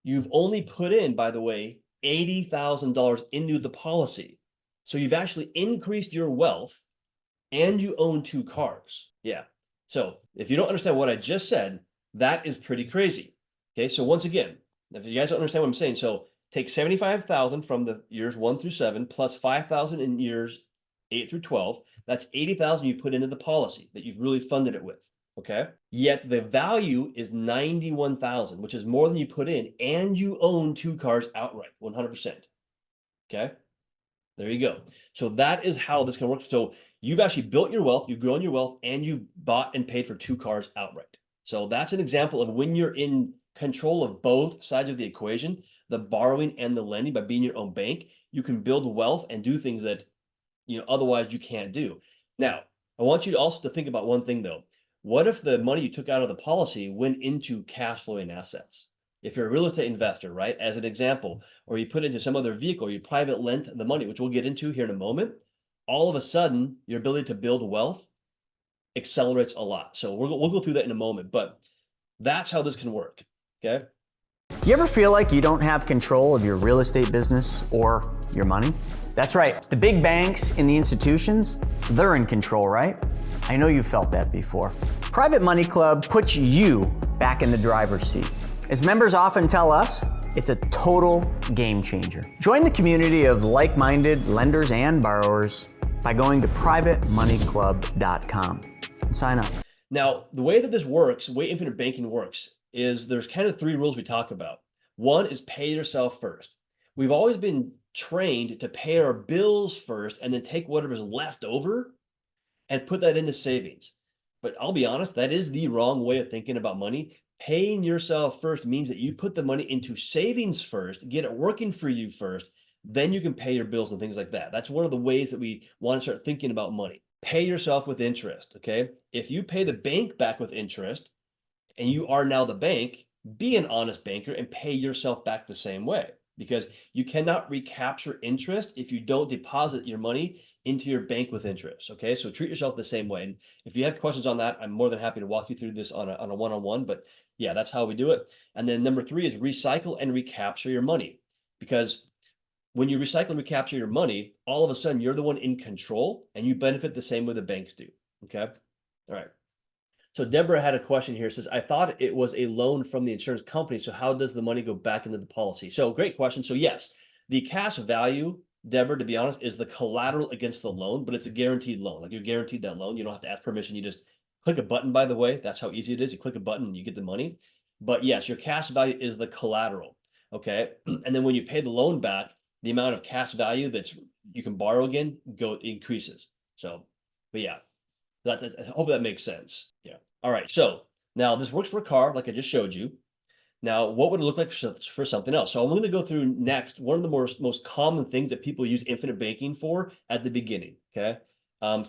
You've only put in, by the way, $80,000 into the policy. So you've actually increased your wealth and you own 2 cars. Yeah. So if you don't understand what I just said, that is pretty crazy. Okay, so once again, if you guys don't understand what I'm saying, so take 75,000 from the years 1 through 7 plus 5,000 in years 8 through 12. That's 80,000 you put into the policy that you've really funded it with. Okay, yet the value is 91,000, which is more than you put in, and you own 2 cars outright, 100%. Okay, there you go. So that is how this can work. So you've actually built your wealth, you've grown your wealth, and you've bought and paid for 2 cars outright. So that's an example of when you're in control of both sides of the equation, the borrowing and the lending. By being your own bank, you can build wealth and do things that otherwise you can't do. Now, I want you to also to think about one thing though. What if the money you took out of the policy went into cash flowing assets? If you're a real estate investor, right, as an example, or you put it into some other vehicle, you private lent the money, which we'll get into here in a moment, all of a sudden your ability to build wealth accelerates a lot. So we'll go through that in a moment, but that's how this can work. Okay. You ever feel like you don't have control of your real estate business or your money? That's right. The big banks and the institutions, they're in control, right? I know you've felt that before. Private Money Club puts you back in the driver's seat. As members often tell us, it's a total game changer. Join the community of like-minded lenders and borrowers by going to privatemoneyclub.com and sign up. Now, the way that this works, the way infinite banking works, is there's kind of 3 rules we talk about. One is pay yourself first. We've always been trained to pay our bills first and then take whatever's left over and put that into savings. But I'll be honest, that is the wrong way of thinking about money. Paying yourself first means that you put the money into savings first, get it working for you first, then you can pay your bills and things like that. That's one of the ways that we want to start thinking about money. Pay yourself with interest, okay? If you pay the bank back with interest and you are now the bank, be an honest banker and pay yourself back the same way. because you cannot recapture interest if you don't deposit your money into your bank with interest. Okay, so treat yourself the same way. And if you have questions on that, I'm more than happy to walk you through this on a one-on-one, but yeah, that's how we do it. And then number 3 is recycle and recapture your money, because when you recycle and recapture your money, all of a sudden you're the one in control and you benefit the same way the banks do. Okay, all right. So Deborah had a question here. Says, I thought it was a loan from the insurance company. So how does the money go back into the policy? So great question. So yes, the cash value, Deborah, to be honest, is the collateral against the loan, but it's a guaranteed loan. Like you're guaranteed that loan. You don't have to ask permission. You just click a button, by the way. That's how easy it is. You click a button and you get the money. But yes, your cash value is the collateral. Okay. And then when you pay the loan back, the amount of cash value that's you can borrow again increases. So, but yeah, I hope that makes sense. Yeah. All right. So now this works for a car, like I just showed you. Now, what would it look like for something else? So I'm going to go through next one of the most common things that people use infinite banking for at the beginning. Okay.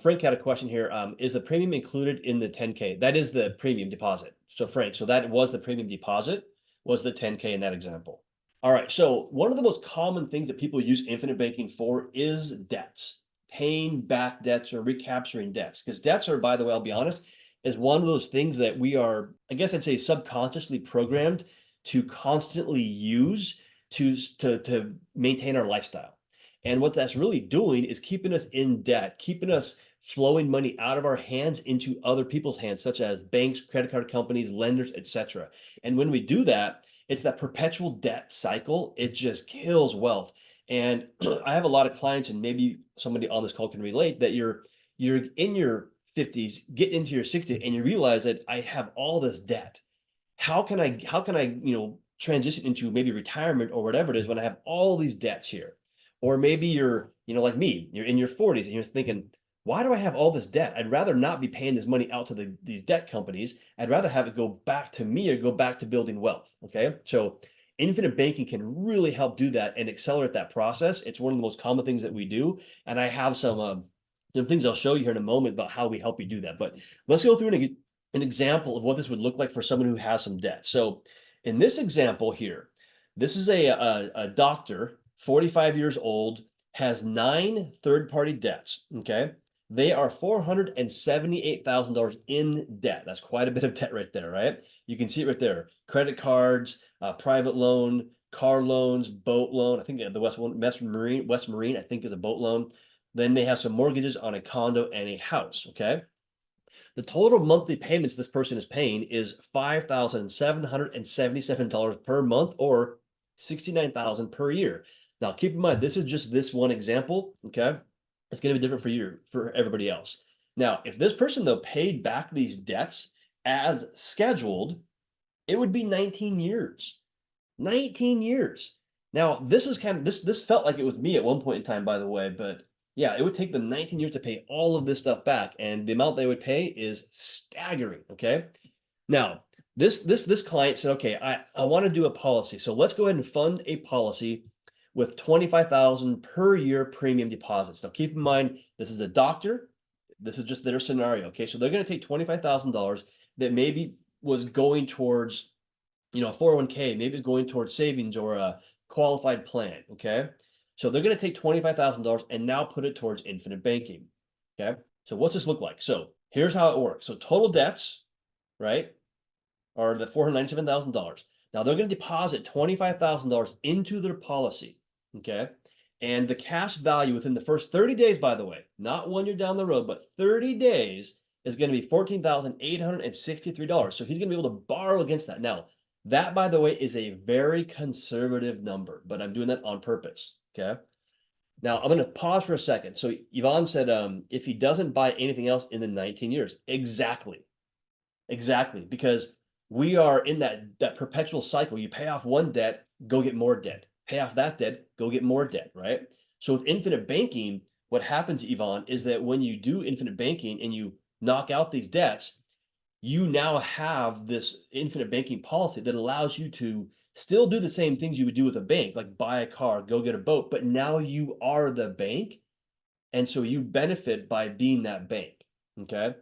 Frank had a question here. Is the premium included in the 10K? That is the premium deposit. So Frank, so that was the premium deposit, was the 10K in that example. All right. So one of the most common things that people use infinite banking for is debts, paying back debts or recapturing debts. Because debts are, by the way, I'll be honest, is one of those things that we are, I guess I'd say, subconsciously programmed to constantly use to maintain our lifestyle. And what that's really doing is keeping us in debt, keeping us flowing money out of our hands into other people's hands, such as banks, credit card companies, lenders, etc. And when we do that, it's that perpetual debt cycle. It just kills wealth. And I have a lot of clients, and maybe somebody on this call can relate, that you're in your 50s, get into your 60s, and you realize that I have all this debt. How can I, transition into maybe retirement or whatever it is when I have all these debts here? Or maybe you're, like me, you're in your 40s and you're thinking, why do I have all this debt? I'd rather not be paying this money out to these debt companies. I'd rather have it go back to me or go back to building wealth. Okay. So infinite banking can really help do that and accelerate that process. It's one of the most common things that we do. And I have some things I'll show you here in a moment about how we help you do that. But let's go through an example of what this would look like for someone who has some debt. So in this example here, this is a doctor, 45 years old, has 9 third-party debts. Okay. They are $478,000 in debt. That's quite a bit of debt right there, right? You can see it right there. Credit cards, private loan, car loans, boat loan. I think the West Marine, I think, is a boat loan. Then they have some mortgages on a condo and a house, okay? The total monthly payments this person is paying is $5,777 per month, or $69,000 per year. Now, keep in mind, this is just this one example, okay? It's going to be different for everybody else. Now, if this person, though, paid back these debts as scheduled, it would be 19 years. 19 years. Now, this is this felt like it was me at one point in time, by the way, but yeah, it would take them 19 years to pay all of this stuff back, and the amount they would pay is staggering, okay? Now, this client said, okay, I want to do a policy. So let's go ahead and fund a policy with $25,000 per year premium deposits. Now, keep in mind, this is a doctor. This is just their scenario, okay? So they're going to take $25,000 that maybe was going towards, a 401k, maybe it's going towards savings or a qualified plan, okay? So they're going to take $25,000 and now put it towards infinite banking, okay? So what's this look like? So here's how it works. So total debts, right, are the $497,000. Now they're going to deposit $25,000 into their policy, okay? And the cash value within the first 30 days, by the way, not 1 year down the road, but 30 days, is going to be $14,863. So he's going to be able to borrow against that. Now, that, by the way, is a very conservative number, but I'm doing that on purpose, okay? Now, I'm going to pause for a second. So Yvonne said, if he doesn't buy anything else in the 19 years, exactly, because we are in that perpetual cycle. You pay off one debt, go get more debt. Pay off that debt, go get more debt, right? So with infinite banking, what happens, Yvonne, is that when you do infinite banking and you knock out these debts, you now have this infinite banking policy that allows you to still do the same things you would do with a bank, like buy a car, go get a boat, but now you are the bank. And so you benefit by being that bank, okay?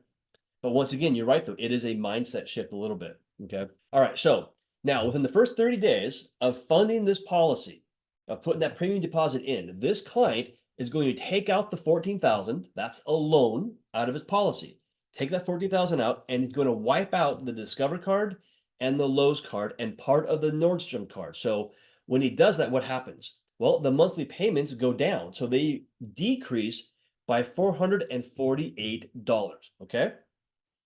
But once again, you're right, though. It is a mindset shift a little bit, okay? All right, so now within the first 30 days of funding this policy, of putting that premium deposit in, this client is going to take out the $14,000, that's a loan, out of his policy. Take that $14,000 out, and he's going to wipe out the Discover card and the Lowe's card and part of the Nordstrom card. So when he does that, what happens? Well, the monthly payments go down. So they decrease by $448, okay?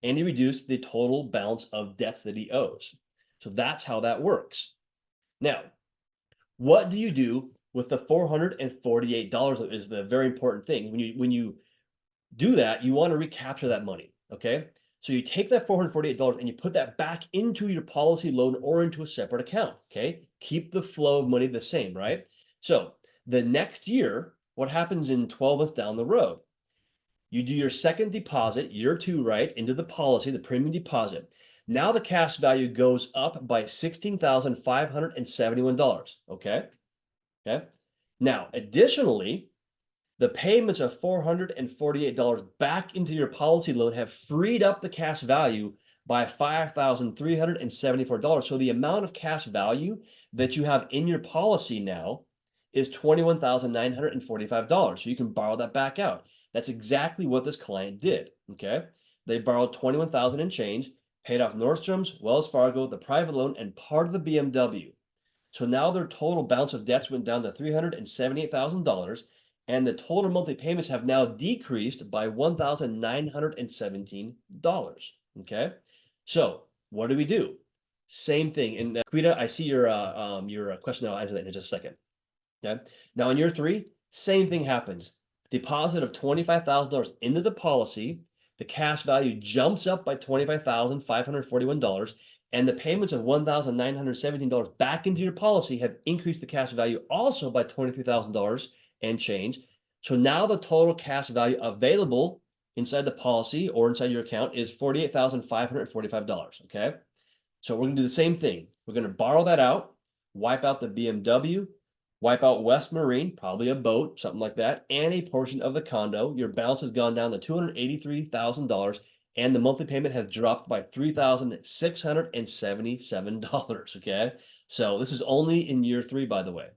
And he reduced the total balance of debts that he owes. So that's how that works. Now, what do you do with the $448 is the very important thing. When you do that, you want to recapture that money, okay? So you take that $448 and you put that back into your policy loan or into a separate account, okay? Keep the flow of money the same, right? So the next year, what happens in 12 months down the road? You do your second deposit, year 2, right, into the policy, the premium deposit. Now the cash value goes up by $16,571, okay? Okay. Now, additionally, the payments of $448 back into your policy loan have freed up the cash value by $5,374. So the amount of cash value that you have in your policy now is $21,945. So you can borrow that back out. That's exactly what this client did. Okay. They borrowed $21,000 and change, paid off Nordstrom's, Wells Fargo, the private loan, and part of the BMW. So now their total balance of debts went down to $378,000, and the total monthly payments have now decreased by $1,917. Okay, so what do we do? Same thing. And Quita, I see your question. I'll answer that in just a second. Okay, now in year 3, same thing happens. Deposit of $25,000 into the policy. The cash value jumps up by $25,541. And the payments of $1,917 back into your policy have increased the cash value also by $23,000 and change. So now the total cash value available inside the policy or inside your account is $48,545, okay? So we're gonna do the same thing. We're gonna borrow that out, wipe out the BMW, wipe out West Marine, probably a boat, something like that, and a portion of the condo. Your balance has gone down to $283,000. And the monthly payment has dropped by $3,677, okay? So this is only in year 3, by the way.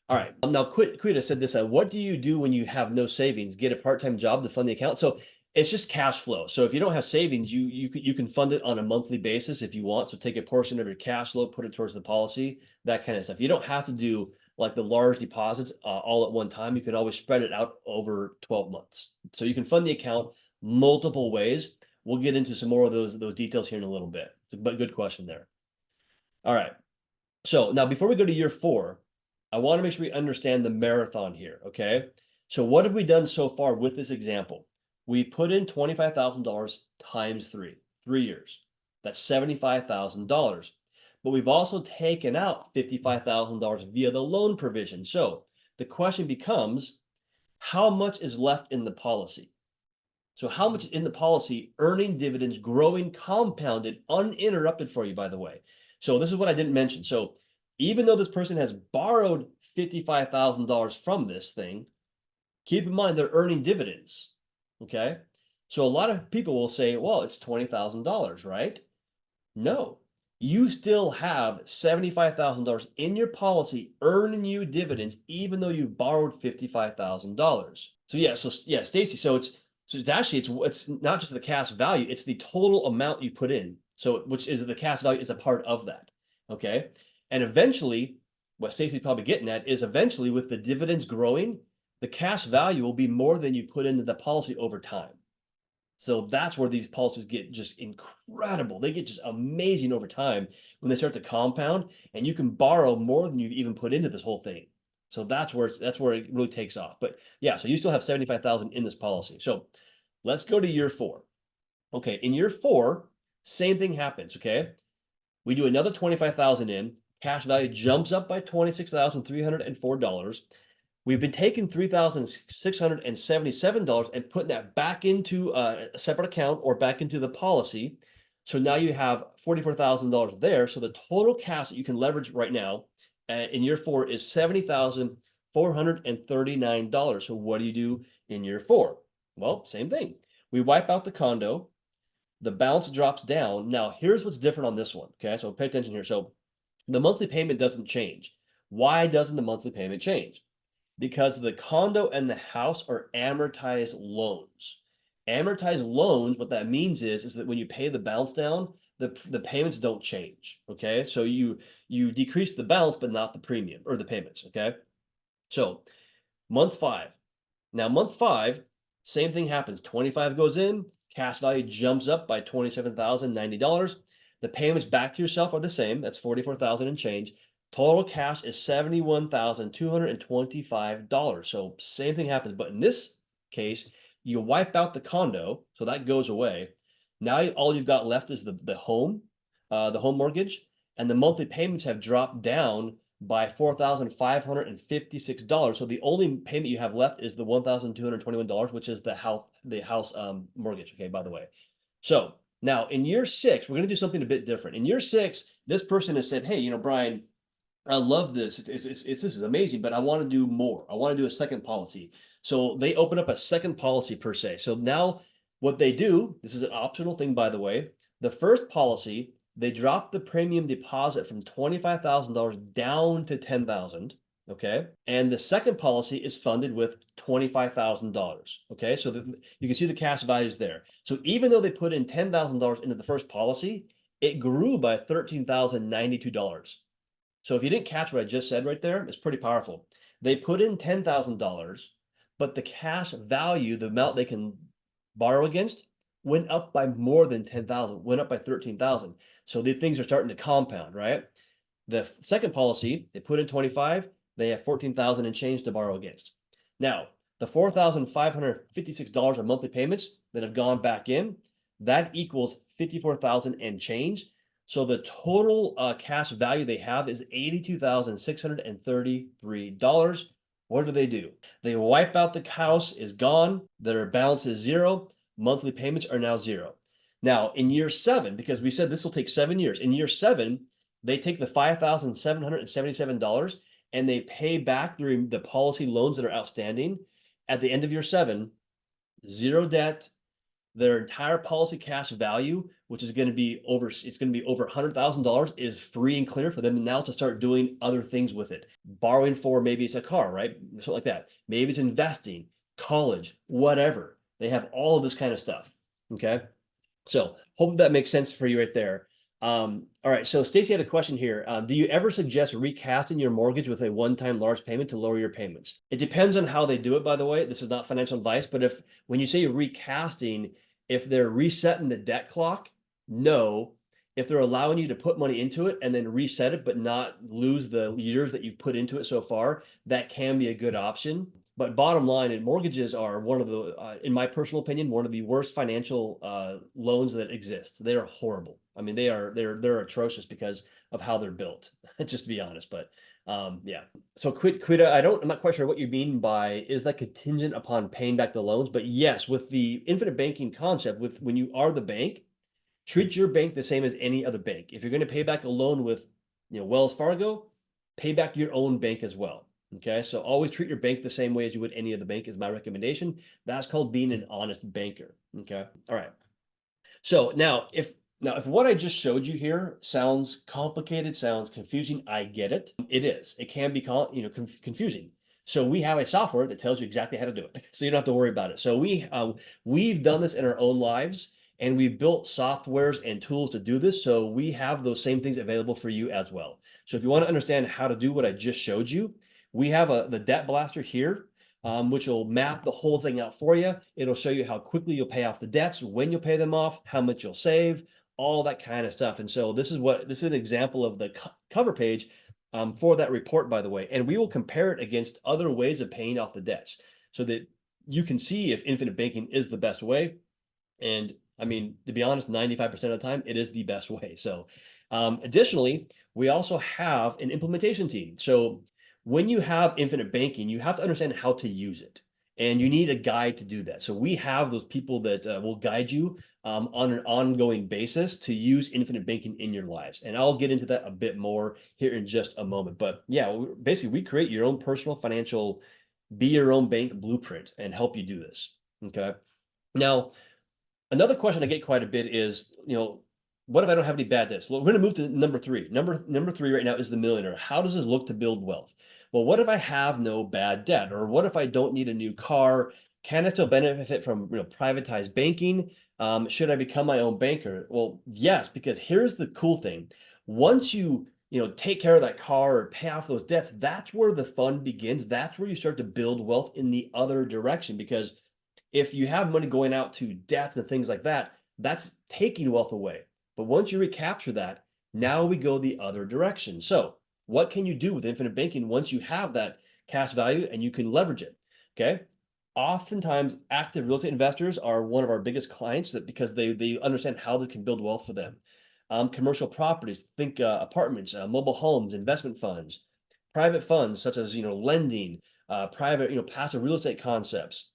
All right, now Quita said this, what do you do when you have no savings? Get a part-time job to fund the account? So it's just cash flow. So if you don't have savings, you can fund it on a monthly basis if you want. So take a portion of your cash flow, put it towards the policy, that kind of stuff. You don't have to do like the large deposits all at one time. You can always spread it out over 12 months. So you can fund the account multiple ways. We'll get into some more of those details here in a little bit, but good question there. All right. So now before we go to year 4, I want to make sure we understand the marathon here, okay? So what have we done so far with this example? We've put in $25,000 times 3 years. That's $75,000. But we've also taken out $55,000 via the loan provision. So the question becomes, how much is left in the policy? So how much in the policy, earning dividends, growing, compounded, uninterrupted for you, by the way. So this is what I didn't mention. So even though this person has borrowed $55,000 from this thing, keep in mind they're earning dividends, okay? So a lot of people will say, well, it's $20,000, right? No, you still have $75,000 in your policy earning you dividends, even though you've borrowed $55,000. So yeah, Stacy, so it's actually, it's not just the cash value, it's the total amount you put in. So which is the cash value is a part of that, okay? And eventually, what Stacy's probably getting at is eventually with the dividends growing, the cash value will be more than you put into the policy over time. So that's where these policies get just incredible. They get just amazing over time when they start to compound, and you can borrow more than you've even put into this whole thing. So that's where it really takes off. But yeah, so you still have 75,000 in this policy. So let's go to year 4. Okay, in year 4, same thing happens, okay? We do another 25,000 in, cash value jumps up by $26,304. We've been taking $3,677 and putting that back into a separate account or back into the policy. So now you have $44,000 there. So the total cash that you can leverage right now in year 4 is $70,439. So what do you do in year 4? Well, same thing. We wipe out the condo. The balance drops down. Now, here's what's different on this one. Okay, so pay attention here. So the monthly payment doesn't change. Why doesn't the monthly payment change? Because the condo and the house are amortized loans. Amortized loans, what that means is that when you pay the balance down, the payments don't change. Okay, so you decrease the balance, but not the premium or the payments. Okay, so month 5. Now month 5, same thing happens. 25 goes in, cash value jumps up by $27,090. The payments back to yourself are the same. That's 44,000 and change. Total cash is $71,225. So same thing happens, but in this case, you wipe out the condo, so that goes away. Now all you've got left is the home mortgage, and the monthly payments have dropped down by $4,556. So the only payment you have left is the $1,221, which is the house mortgage. Okay, by the way. So now in year 6, we're going to do something a bit different. In year 6, this person has said, "Hey, Brian, I love this. This is amazing, but I want to do more. I want to do a second policy." So they open up a second policy per se. So now what they do, this is an optional thing, by the way. The first policy, they drop the premium deposit from $25,000 down to $10,000. Okay. And the second policy is funded with $25,000. Okay. So you can see the cash values there. So even though they put in $10,000 into the first policy, it grew by $13,092. So if you didn't catch what I just said right there, it's pretty powerful. They put in $10,000, but the cash value, the amount they can borrow against, went up by more than 10,000, went up by 13,000. So the things are starting to compound, right? The second policy, they put in 25, they have 14,000 and change to borrow against. Now, the $4,556 of monthly payments that have gone back in, that equals 54,000 and change. So the total cash value they have is $82,633. What do? They wipe out the house, is gone. Their balance is zero. Monthly payments are now zero. Now in year 7, because we said this will take 7 years. In year 7, they take the $5,777 and they pay back the policy loans that are outstanding. At the end of year 7, zero debt. Their entire policy cash value, which is going to be over $100,000, is free and clear for them now to start doing other things with it. Borrowing for, maybe it's a car, right? Something like that. Maybe it's investing, college, whatever. They have all of this kind of stuff. Okay. So hope that makes sense for you right there. All right. So Stacy had a question here. Do you ever suggest recasting your mortgage with a one-time large payment to lower your payments? It depends on how they do it, by the way. This is not financial advice, but when you say recasting, if they're resetting the debt clock, no. If they're allowing you to put money into it and then reset it, but not lose the years that you've put into it so far, that can be a good option. But bottom line, and mortgages are one of the, in my personal opinion, one of the worst financial loans that exist. They are horrible. I mean, they're atrocious because of how they're built, just to be honest. But yeah. So I'm not quite sure what you mean by, is that contingent upon paying back the loans? But yes, with the infinite banking concept, when you are the bank, treat your bank the same as any other bank. If you're going to pay back a loan with, Wells Fargo, pay back your own bank as well. Okay, so always treat your bank the same way as you would any other bank is my recommendation. That's called being an honest banker. Okay, all right. So now if what I just showed you here sounds complicated, sounds confusing, I get it. It is. It can be confusing. So we have a software that tells you exactly how to do it, so you don't have to worry about it. So we've done this in our own lives, and we've built softwares and tools to do this. So we have those same things available for you as well. So if you want to understand how to do what I just showed you, we have the debt blaster here, which will map the whole thing out for you. It'll show you how quickly you'll pay off the debts, when you'll pay them off, how much you'll save, all that kind of stuff. And so this is an example of the cover page for that report, by the way. And we will compare it against other ways of paying off the debts so that you can see if infinite banking is the best way. And I mean, to be honest, 95% of the time, it is the best way. So additionally, we also have an implementation team. So when you have infinite banking, you have to understand how to use it. And you need a guide to do that. So we have those people that will guide you on an ongoing basis to use infinite banking in your lives. And I'll get into that a bit more here in just a moment. But yeah, basically we create your own personal financial, be your own bank blueprint and help you do this. Okay. Now, another question I get quite a bit is, what if I don't have any bad debts? Well, we're going to move to number three. Number three right now is the millionaire. How does this look to build wealth? Well, what if I have no bad debt? Or what if I don't need a new car? Can I still benefit from privatized banking? Should I become my own banker? Well, yes, because here's the cool thing. Once you take care of that car or pay off those debts, that's where the fun begins. That's where you start to build wealth in the other direction. Because if you have money going out to debts and things like that, that's taking wealth away. But once you recapture that, now we go the other direction. So what can you do with infinite banking once you have that cash value and you can leverage it? Okay. Oftentimes, active real estate investors are one of our biggest clients because they understand how they can build wealth for them. Commercial properties, think apartments, mobile homes, investment funds, private funds such as lending, private passive real estate concepts.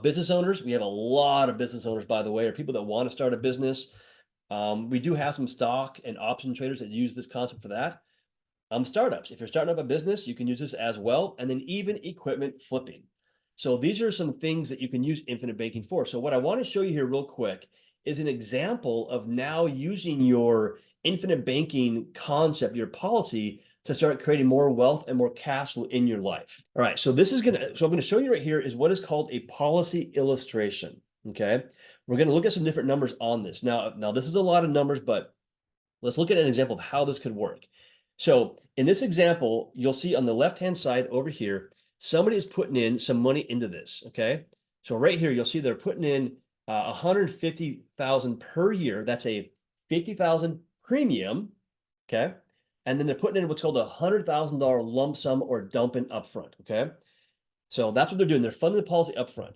Business owners, we have a lot of business owners, by the way, or people that want to start a business. We do have some stock and option traders that use this concept for that. Startups, if you're starting up a business, you can use this as well. And then even equipment flipping. So these are some things that you can use infinite banking for. So what I want to show you here real quick is an example of now using your infinite banking concept, your policy, to start creating more wealth and more cash flow in your life. All right, so I'm going to show you right here is what is called a policy illustration. Okay, we're going to look at some different numbers on this. Now this is a lot of numbers, but let's look at an example of how this could work. So in this example, you'll see on the left-hand side over here, somebody is putting in some money into this. Okay, so right here, you'll see they're putting in 150,000 per year. That's a 50,000 premium. Okay. And then they're putting in what's called a $100,000 lump sum or dump in upfront. Okay. So that's what they're doing. They're funding the policy upfront.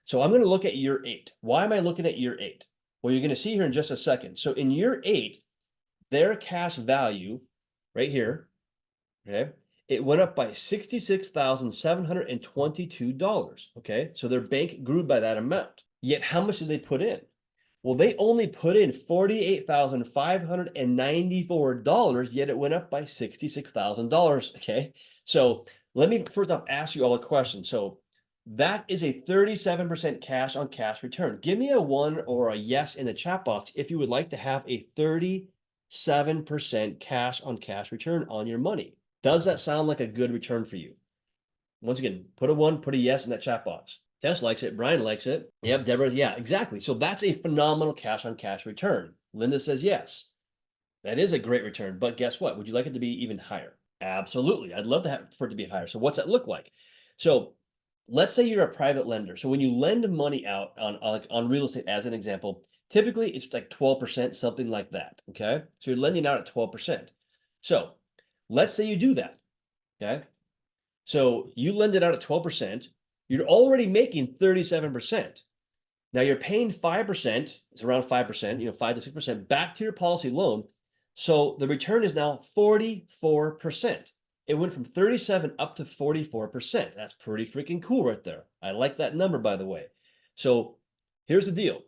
So I'm going to look at year 8. Why am I looking at year 8? Well, you're going to see here in just a second. So in year 8, their cash value right here, okay, it went up by $66,722. Okay. So their bank grew by that amount. Yet how much did they put in? Well, they only put in $48,594, yet it went up by $66,000. Okay. So let me first off ask you all a question. So that is a 37% cash on cash return. Give me a 1 or a yes in the chat box if you would like to have a 37% cash on cash return on your money. Does that sound like a good return for you? Once again, put a 1, put a yes in that chat box. Tess likes it. Brian likes it. Yep, Deborah. Yeah, exactly. So that's a phenomenal cash on cash return. Linda says yes. That is a great return. But guess what? Would you like it to be even higher? Absolutely. I'd love for it to be higher. So what's that look like? So let's say you're a private lender. So when you lend money out on real estate, as an example, typically it's like 12%, something like that. Okay. So you're lending out at 12%. So let's say you do that. Okay. So you lend it out at 12%. You're already making 37%. Now you're paying 5%, it's around 5%, 5 to 6% back to your policy loan. So the return is now 44%. It went from 37 up to 44%. That's pretty freaking cool right there. I like that number, by the way. So here's the deal.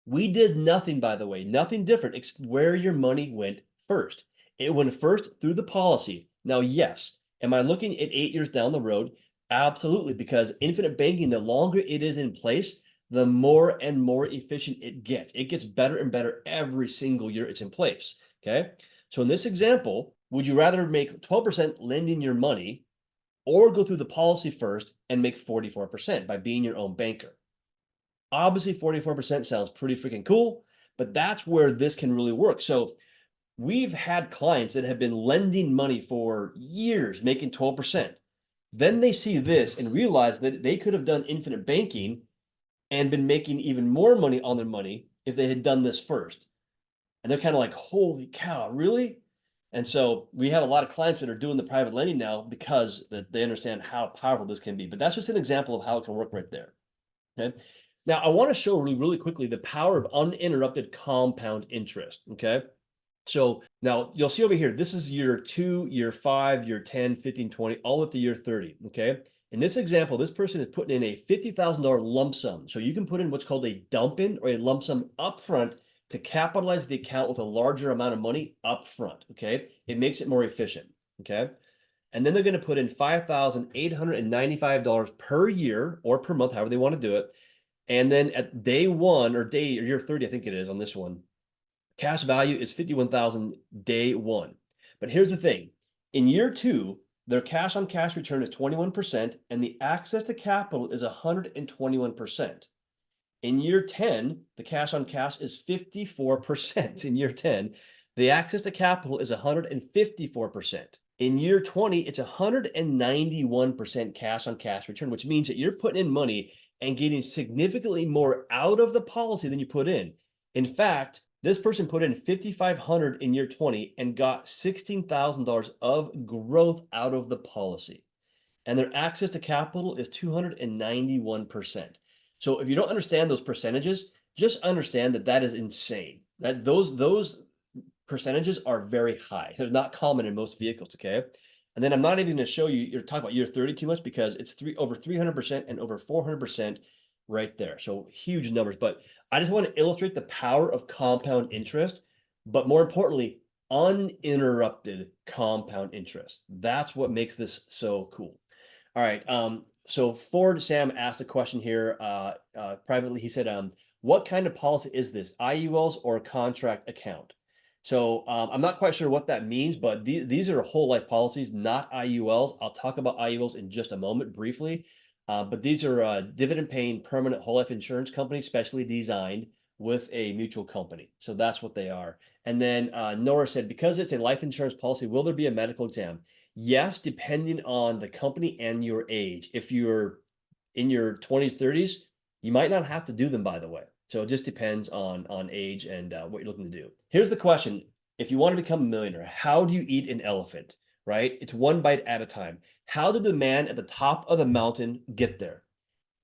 We did nothing, by the way, nothing different. It's where your money went first. It went first through the policy. Now, yes, am I looking at 8 years down the road? Absolutely, because infinite banking, the longer it is in place, the more and more efficient it gets. It gets better and better every single year it's in place. Okay. So in this example, would you rather make 12% lending your money or go through the policy first and make 44% by being your own banker? Obviously, 44% sounds pretty freaking cool, but that's where this can really work. So we've had clients that have been lending money for years, making 12%. Then they see this and realize that they could have done infinite banking and been making even more money on their money if they had done this first. And they're kind of like, holy cow, really? And so we have a lot of clients that are doing the private lending now because they understand how powerful this can be. But that's just an example of how it can work right there. Okay. Now I want to show really quickly the power of uninterrupted compound interest. Okay. So now you'll see over here, this is year 2, year 5, year 10, 15, 20, all up to year 30. Okay. In this example, this person is putting in a $50,000 lump sum. So you can put in what's called a dump in or a lump sum upfront to capitalize the account with a larger amount of money upfront. Okay. It makes it more efficient. Okay. And then they're going to put in $5,895 per year or per month, however they want to do it. And then at day 1 or year 30, I think it is on this one, Cash value is 51,000 day one. But here's the thing. In year two, their cash on cash return is 21% and the access to capital is 121%. In year 10, the cash on cash is 54%. In year 10, the access to capital is 154%. In year 20, it's 191% cash on cash return, which means that you're putting in money and getting significantly more out of the policy than you put in. In fact, this person put in 5,500 in year 20 and got $16,000 of growth out of the policy. And their access to capital is 291%. So if you don't understand those percentages, just understand that that is insane. That those percentages are very high. They're not common in most vehicles, okay? And then I'm not even going to show you, you're talking about year 30 too much because it's over 300% and over 400% right there. So huge numbers, but I just want to illustrate the power of compound interest, but more importantly, uninterrupted compound interest. That's what makes this so cool. All right. So Ford Sam asked a question here privately. He said, what kind of policy is this? IULs or contract account? So I'm not quite sure what that means, but these are whole life policies, not IULs. I'll talk about IULs in just a moment briefly. But these are dividend paying permanent whole life insurance companies, specially designed with a mutual company. So that's what they are. And then Nora said, because it's a life insurance policy, will there be a medical exam? Yes, depending on the company and your age. If you're in your 20s, 30s, you might not have to do them, by the way. So it just depends on age and what you're looking to do. Here's the question. If you want to become a millionaire, how do you eat an elephant, right? It's one bite at a time. How did the man at the top of the mountain get there?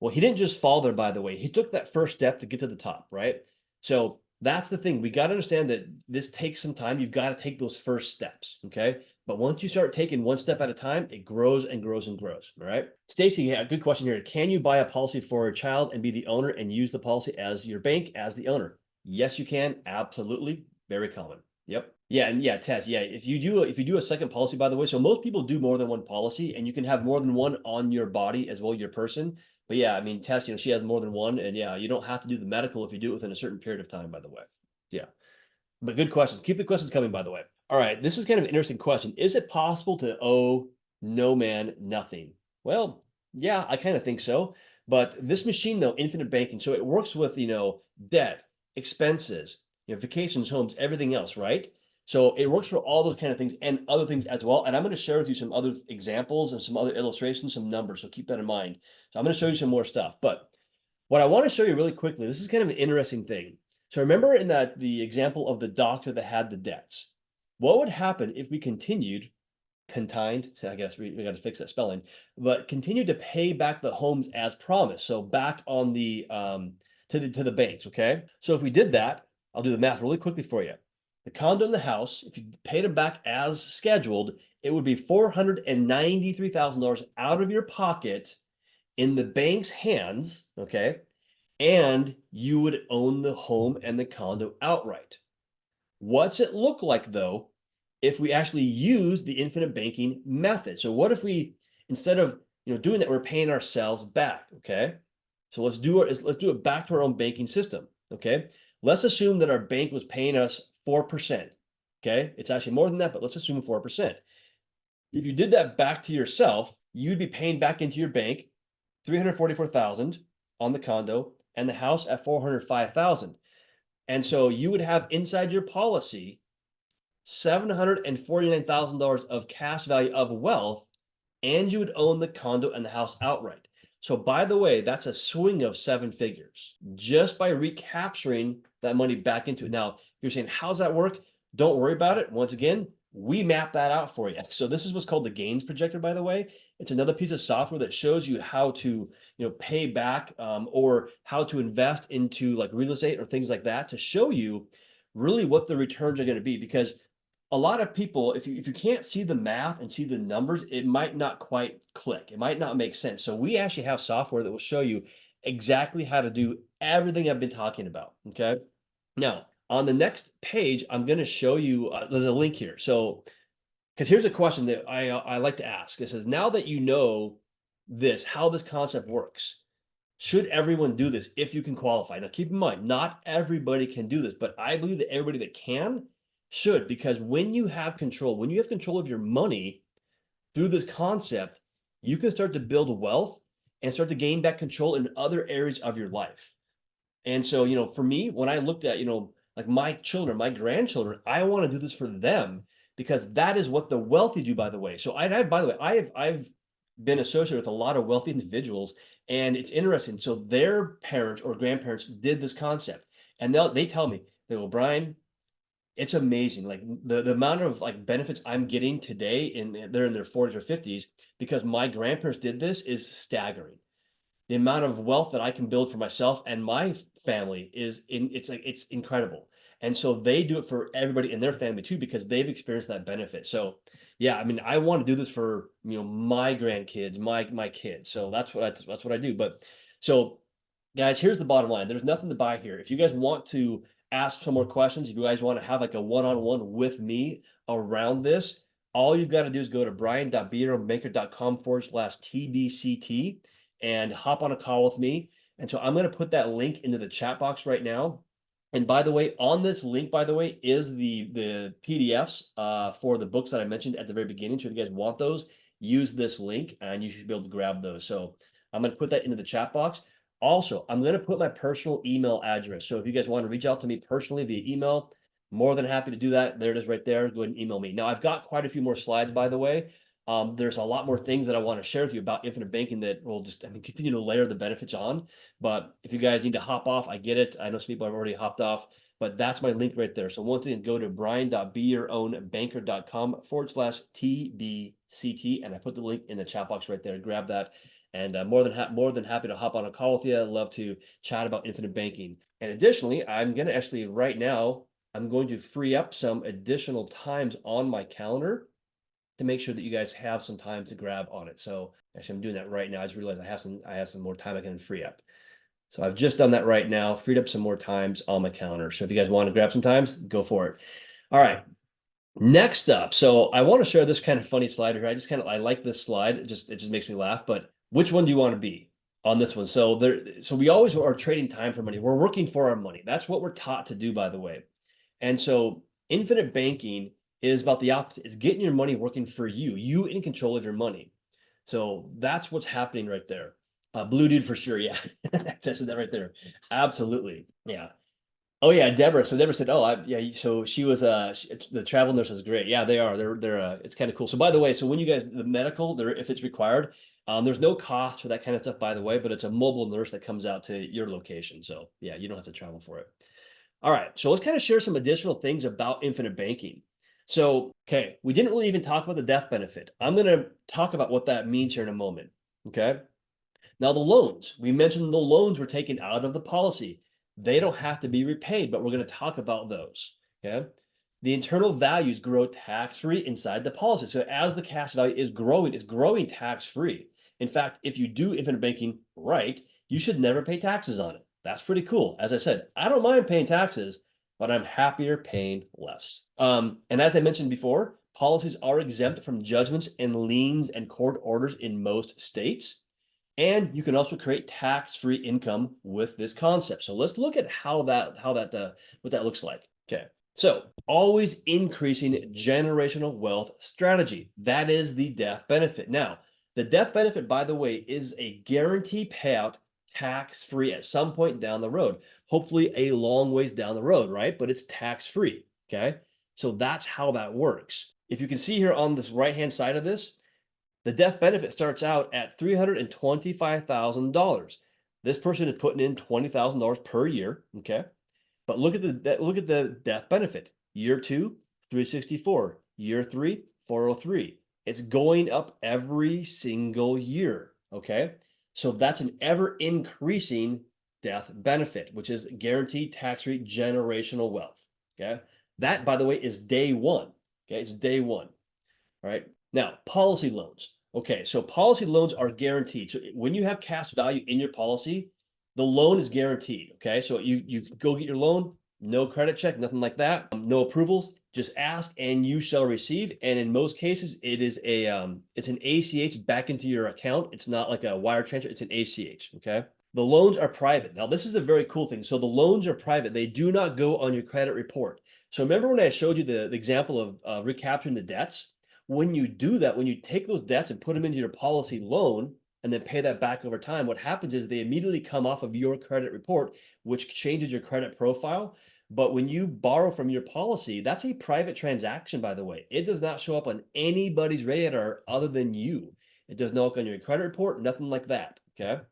Well, he didn't just fall there, by the way. He took that first step to get to the top, right? So that's the thing. We got to understand that this takes some time. You've got to take those first steps, okay? But once you start taking one step at a time, it grows and grows and grows, all right? Stacy, yeah, good question here. Can you buy a policy for a child and be the owner and use the policy as your bank, as the owner? Yes, you can. Absolutely. Very common. Yep. Yeah, and yeah, Tess. Yeah, if you do a second policy, by the way, so most people do more than one policy, and you can have more than one on your body as well, your person. But yeah, I mean, Tess, she has more than one, and yeah, you don't have to do the medical if you do it within a certain period of time, by the way. Yeah, but good questions. Keep the questions coming, by the way. All right, this is kind of an interesting question. Is it possible to owe no man nothing? Well, yeah, I kind of think so. But this machine, though, infinite banking, so it works with, debt, expenses, vacations, homes, everything else, right? So it works for all those kind of things and other things as well. And I'm going to share with you some other examples and some other illustrations, some numbers. So keep that in mind. So I'm going to show you some more stuff. But what I want to show you really quickly, this is kind of an interesting thing. So remember in the example of the doctor that had the debts, what would happen if we continued, I guess we got to fix that spelling, but continued to pay back the homes as promised. So back on the to the banks, okay? So if we did that, I'll do the math really quickly for you. The condo and the house, if you paid them back as scheduled, it would be $493,000 out of your pocket in the bank's hands, okay? And you would own the home and the condo outright. What's it look like, though, if we actually use the infinite banking method? So what if we, instead of doing that, we're paying ourselves back, okay? So let's do it back to our own banking system, okay? Let's assume that our bank was paying us 4%, okay? It's actually more than that, but let's assume 4%. If you did that back to yourself, you'd be paying back into your bank $344,000 on the condo and the house at $405,000. And so you would have inside your policy $749,000 of cash value of wealth, and you would own the condo and the house outright. So by the way, that's a swing of 7 figures just by recapturing that money back into it. Now, you're saying, how's that work? Don't worry about it. Once again, we map that out for you. So this is what's called the gains projector, by the way. It's another piece of software that shows you how to pay back or how to invest into like real estate or things like that to show you really what the returns are going to be. Because a lot of people, if you can't see the math and see the numbers, it might not quite click. It might not make sense. So we actually have software that will show you exactly how to do everything I've been talking about. Okay. Now, on the next page, I'm going to show you, there's a link here. So, because here's a question that I like to ask. It says, now that you know how this concept works, Should everyone do this if you can qualify? Now, keep in mind, not everybody can do this, but I believe that everybody that can should, because when you have control of your money through this concept, you can start to build wealth and start to gain back control in other areas of your life. And so, for me, when I looked at, like my children, my grandchildren, I want to do this for them because that is what the wealthy do, by the way. So by the way, I've been associated with a lot of wealthy individuals, and it's interesting. So their parents or grandparents did this concept, and they tell me, they go, Brian, it's amazing. Like the amount of like benefits I'm getting today, they're in their 40s or 50s, because my grandparents did this, is staggering. The amount of wealth that I can build for myself and my family it's incredible. And so they do it for everybody in their family too, because they've experienced that benefit. So yeah, I mean, I want to do this for, my grandkids, my kids. So that's what I do. But so guys, here's the bottom line. There's nothing to buy here. If you guys want to ask some more questions, if you guys want to have like a one-on-one with me around this, all you've got to do is go to brian.bierbanker.com/TBCT and hop on a call with me. And so I'm going to put that link into the chat box right now. And by the way, on this link, by the way, is the PDFs for the books that I mentioned at the very beginning. So if you guys want those, use this link and you should be able to grab those. So I'm going to put that into the chat box. Also, I'm going to put my personal email address. So if you guys want to reach out to me personally via email, more than happy to do that. There it is right there. Go ahead and email me. Now, I've got quite a few more slides, by the way. There's a lot more things that I want to share with you about infinite banking that will just, continue to layer the benefits on. But if you guys need to hop off, I get it. I know some people have already hopped off, but that's my link right there. So once again, go to brian.beyourownbanker.com/TBCT, and I put the link in the chat box right there. Grab that. And more than happy to hop on a call with you. I'd love to chat about infinite banking. And additionally, I'm going to actually right now, I'm going to free up some additional times on my calendar to make sure that you guys have some time to grab on it. So actually I'm doing that right now. I just realized I have some more time I can free up. So I've just done that right now, freed up some more times on my calendar. So if you guys want to grab some times, go for it. All right. Next up. So I want to share this kind of funny slide here. I like this slide. It just makes me laugh, but which one do you want to be on this one? So we always are trading time for money. We're working for our money. That's what we're taught to do, by the way. And so infinite banking is about the opposite. It's getting your money working for you in control of your money. So that's what's happening right there. Blue dude for sure. Yeah. That's that right there. Absolutely. Yeah. Oh yeah, Deborah. So Deborah said, "Oh, yeah." So she was, the travel nurse is great. Yeah, they are. They're. It's kind of cool. So by the way, so when you guys the medical, if it's required, there's no cost for that kind of stuff, by the way. But it's a mobile nurse that comes out to your location. So yeah, you don't have to travel for it. All right. So let's kind of share some additional things about infinite banking. So okay, we didn't really even talk about the death benefit. I'm going to talk about what that means here in a moment. Okay. Now the loans, we mentioned the loans were taken out of the policy. They don't have to be repaid, but we're going to talk about those. Okay. The internal values grow tax-free inside the policy. So as the cash value is growing, it's growing tax-free. In fact, if you do infinite banking right, you should never pay taxes on it. That's pretty cool. As I said, I don't mind paying taxes, but I'm happier paying less. And as I mentioned before, policies are exempt from judgments and liens and court orders in most states. And you can also create tax-free income with this concept. So let's look at what that looks like. Okay. So always increasing generational wealth strategy. That is the death benefit. Now, the death benefit, by the way, is a guaranteed payout tax-free at some point down the road. Hopefully a long ways down the road, right? But it's tax-free. Okay. So that's how that works. If you can see here on this right-hand side of this, the death benefit starts out at $325,000. This person is putting in $20,000 per year, okay? But look at the death benefit. Year 2, 364. Year 3, 403. It's going up every single year, okay? So that's an ever increasing death benefit, which is guaranteed tax-free generational wealth, okay? That, by the way, is day one, okay? It's day one, all right? Now, policy loans. Okay, so policy loans are guaranteed. So when you have cash value in your policy, the loan is guaranteed. Okay, so you go get your loan, no credit check, nothing like that, no approvals. Just ask and you shall receive. And in most cases, it is it's an ACH back into your account. It's not like a wire transfer. It's an ACH. Okay. The loans are private. Now, this is a very cool thing. So the loans are private. They do not go on your credit report. So remember when I showed you the example of recapturing the debts? When you do that, when you take those debts and put them into your policy loan and then pay that back over time, what happens is they immediately come off of your credit report, which changes your credit profile. But when you borrow from your policy, that's a private transaction, by the way. It does not show up on anybody's radar other than you. It does not look on your credit report, nothing like that, okay?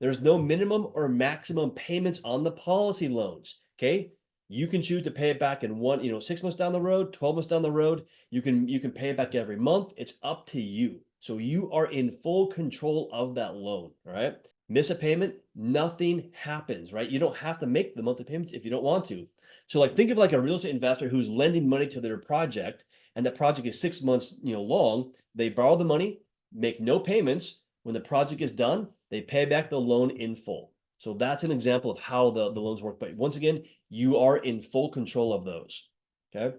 There's no minimum or maximum payments on the policy loans, okay? You can choose to pay it back in 6 months down the road, 12 months down the road. You can pay it back every month. It's up to you. So you are in full control of that loan, all right? Miss a payment, nothing happens, right? You don't have to make the monthly payments if you don't want to. So like think of like a real estate investor who's lending money to their project, and that project is 6 months, long. They borrow the money, make no payments. When the project is done, they pay back the loan in full. So that's an example of how the loans work. But once again, you are in full control of those. Okay.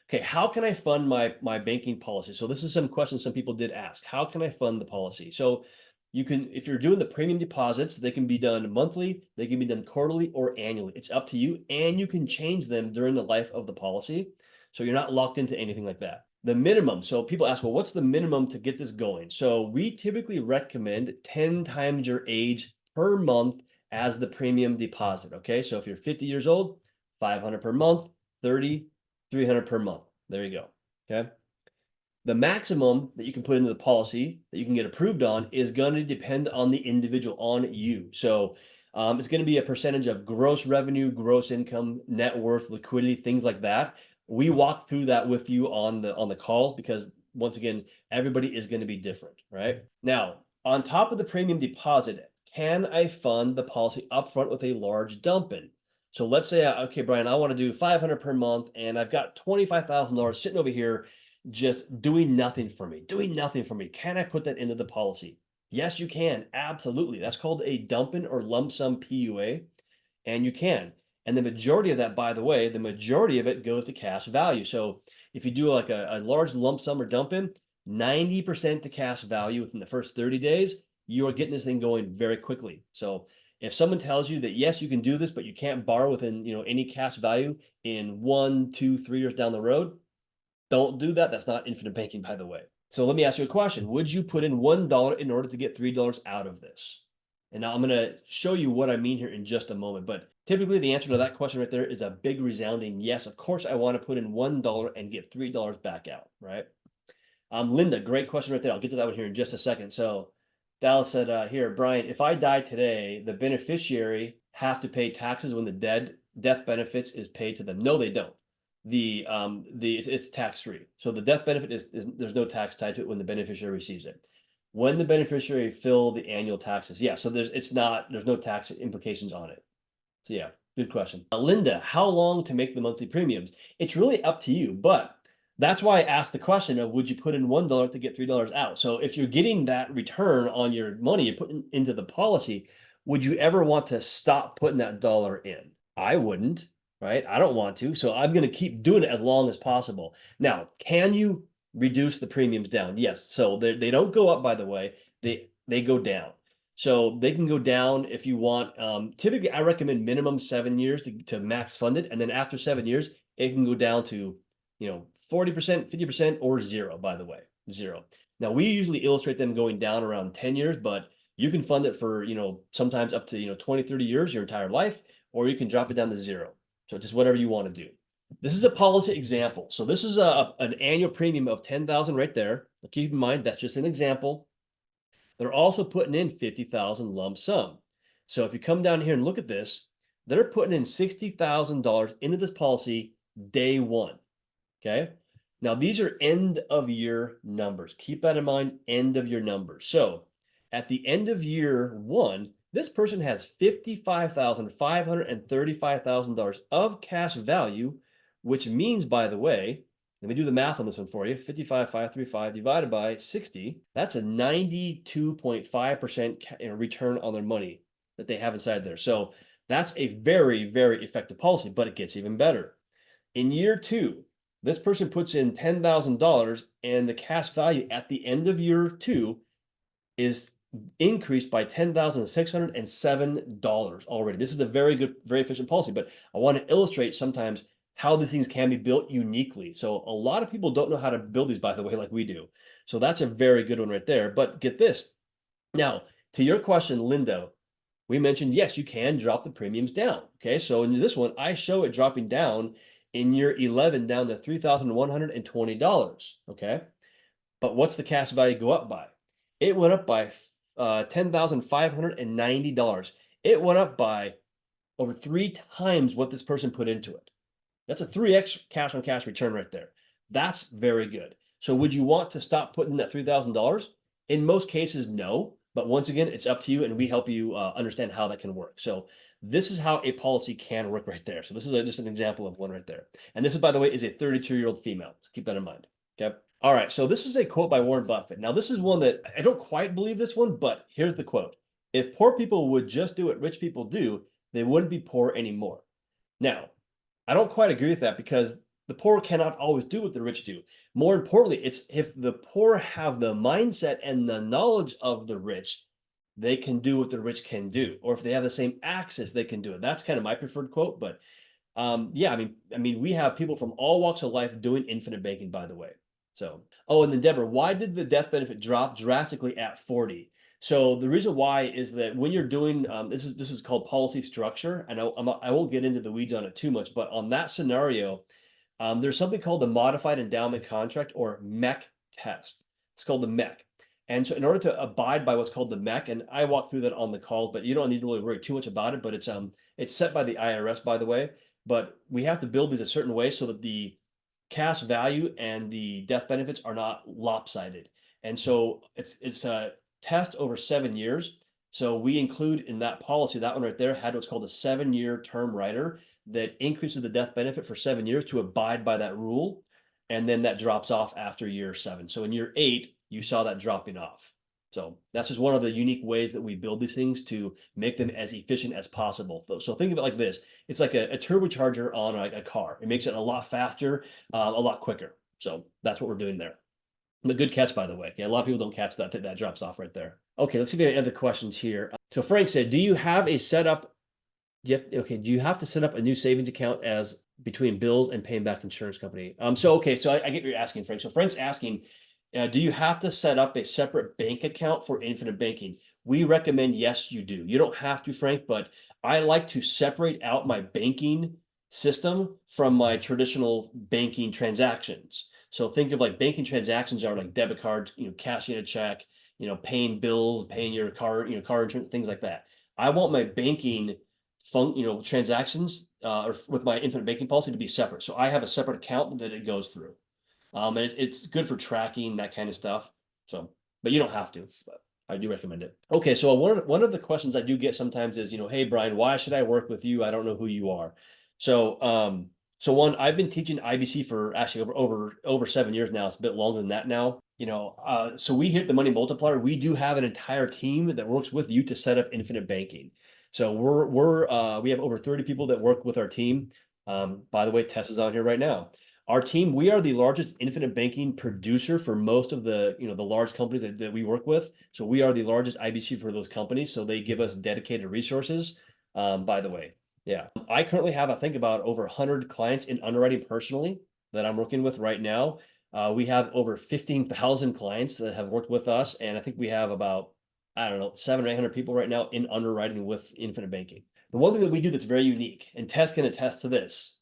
Okay, how can I fund my banking policy? So this is some questions some people did ask. How can I fund the policy? So you can, if you're doing the premium deposits, they can be done monthly, they can be done quarterly or annually. It's up to you, and you can change them during the life of the policy. So you're not locked into anything like that. The minimum, so people ask, well, what's the minimum to get this going? So we typically recommend 10 times your age per month as the premium deposit, okay? So if you're 50 years old, 500 per month, 30, 300 per month. There you go, okay? The maximum that you can put into the policy that you can get approved on is going to depend on the individual, on you. So it's going to be a percentage of gross revenue, gross income, net worth, liquidity, things like that. We walk through that with you on the calls because once again, everybody is going to be different, right? Now, on top of the premium deposit, can I fund the policy upfront with a large dump in? So let's say, okay, Brian, I want to do 500 per month and I've got $25,000 sitting over here just doing nothing for me, Can I put that into the policy? Yes, you can. Absolutely. That's called a dump in or lump sum PUA, and you can. And the majority of that, by the way, the majority of it goes to cash value. So if you do like a large lump sum or dump in, 90% to cash value within the first 30 days, you are getting this thing going very quickly. So if someone tells you that, yes, you can do this, but you can't borrow within, any cash value in 1, 2, 3 years down the road, don't do that. That's not infinite banking, by the way. So let me ask you a question. Would you put in $1 in order to get $3 out of this? And now I'm going to show you what I mean here in just a moment. But typically the answer to that question right there is a big resounding yes. Of course, I want to put in $1 and get $3 back out, right? Linda, great question right there. I'll get to that one here in just a second. So Dallas said here, Brian, if I die today, the beneficiary have to pay taxes when the death benefits is paid to them. No, they don't. It's tax free. So the death benefit is there's no tax tied to it when the beneficiary receives it. When the beneficiary fill the annual taxes, yeah. So there's no tax implications on it. So yeah, good question. Linda, how long to make the monthly premiums? It's really up to you, but that's why I asked the question of would you put in $1 to get $3 out? So if you're getting that return on your money you're putting into the policy, would you ever want to stop putting that dollar in? I wouldn't, right? I don't want to. So I'm going to keep doing it as long as possible. Now, can you reduce the premiums down? Yes. So they don't go up, by the way, they go down. So they can go down if you want. Typically, I recommend minimum 7 years to max fund it. And then after 7 years, it can go down to, 40%, 50%, or zero, by the way, zero. Now, we usually illustrate them going down around 10 years, but you can fund it for, sometimes up to, 20, 30 years, your entire life, or you can drop it down to zero. So just whatever you want to do. This is a policy example. So this is an annual premium of $10,000 right there. But keep in mind, that's just an example. They're also putting in $50,000 lump sum. So if you come down here and look at this, they're putting in $60,000 into this policy day one. Okay. Now these are end of year numbers. Keep that in mind, end of year numbers. So at the end of year one, this person has $55,535,000 of cash value, which means, by the way, let me do the math on this one for you. 55,535 divided by 60, that's a 92.5% return on their money that they have inside there. So that's a very, very effective policy, but it gets even better. In year two, this person puts in $10,000 and the cash value at the end of year two is increased by $10,607 already. This is a very good, very efficient policy, but I want to illustrate sometimes how these things can be built uniquely. So a lot of people don't know how to build these, by the way, like we do. So that's a very good one right there. But get this. Now, to your question, Linda, we mentioned, yes, you can drop the premiums down. Okay, so in this one, I show it dropping down in year 11 down to $3,120. Okay, but what's the cash value go up by? It went up by $10,590. It went up by over 3 times what this person put into it. That's a 3x cash on cash return right there. That's very good. So would you want to stop putting that $3,000? In most cases, no. But once again, it's up to you, and we help you understand how that can work. So this is how a policy can work right there. So this is just an example of one right there. And this is, by the way, is a 32-year-old female. So keep that in mind. Okay. All right. So this is a quote by Warren Buffett. Now, this is one that I don't quite believe this one, but here's the quote. If poor people would just do what rich people do, they wouldn't be poor anymore. Now, I don't quite agree with that because the poor cannot always do what the rich do. More importantly, it's if the poor have the mindset and the knowledge of the rich, they can do what the rich can do. Or if they have the same access, they can do it. That's kind of my preferred quote. But yeah, I mean, we have people from all walks of life doing infinite banking, by the way. So, oh, and then Deborah, why did the death benefit drop drastically at 40? So the reason why is that when you're doing this is called policy structure, and I won't get into the weeds on it too much, but on that scenario, there's something called the modified endowment contract or MEC test. It's called the MEC. And so in order to abide by what's called the MEC, and I walk through that on the calls, but you don't need to really worry too much about it, but it's set by the IRS, by the way, but we have to build these a certain way so that the cash value and the death benefits are not lopsided. And so it's a test over 7 years. So we include in that policy, that one right there had what's called a 7-year term rider that increases the death benefit for 7 years to abide by that rule. And then that drops off after year 7. So in year 8, you saw that dropping off. So that's just one of the unique ways that we build these things to make them as efficient as possible. So think of it like this. It's like a turbocharger on a car. It makes it a lot faster, a lot quicker. So that's what we're doing there. But good catch, by the way. Yeah, a lot of people don't catch that. That drops off right there. Okay, let's see if we have any other questions here. So Frank said, do you have a setup? Okay, do you have to set up a new savings account as between bills and paying back insurance company? So I get what you're asking, Frank. So Frank's asking, do you have to set up a separate bank account for infinite banking? We recommend yes, you do. You don't have to, Frank, but I like to separate out my banking system from my traditional banking transactions. So think of like banking transactions are like debit cards, cashing a check, paying bills, paying your car, car insurance, things like that. I want my banking transactions with my infinite banking policy to be separate. So I have a separate account that it goes through. And it's good for tracking that kind of stuff. So, but you don't have to, but I do recommend it. Okay, so one of the questions I do get sometimes is, hey, Brian, why should I work with you? I don't know who you are. So, one, I've been teaching IBC for actually over 7 years now. It's a bit longer than that now. So we hit the Money Multiplier. We do have an entire team that works with you to set up infinite banking. So we have over 30 people that work with our team. By the way, Tess is on here right now. Our team, we are the largest infinite banking producer for most of the large companies that we work with. So we are the largest IBC for those companies. So they give us dedicated resources. By the way, yeah, I currently have, I think, about over 100 clients in underwriting personally that I'm working with right now. We have over 15,000 clients that have worked with us. And I think we have about, I don't know, 700 or 800 people right now in underwriting with infinite banking. The one thing that we do that's very unique, and Tess can attest to this,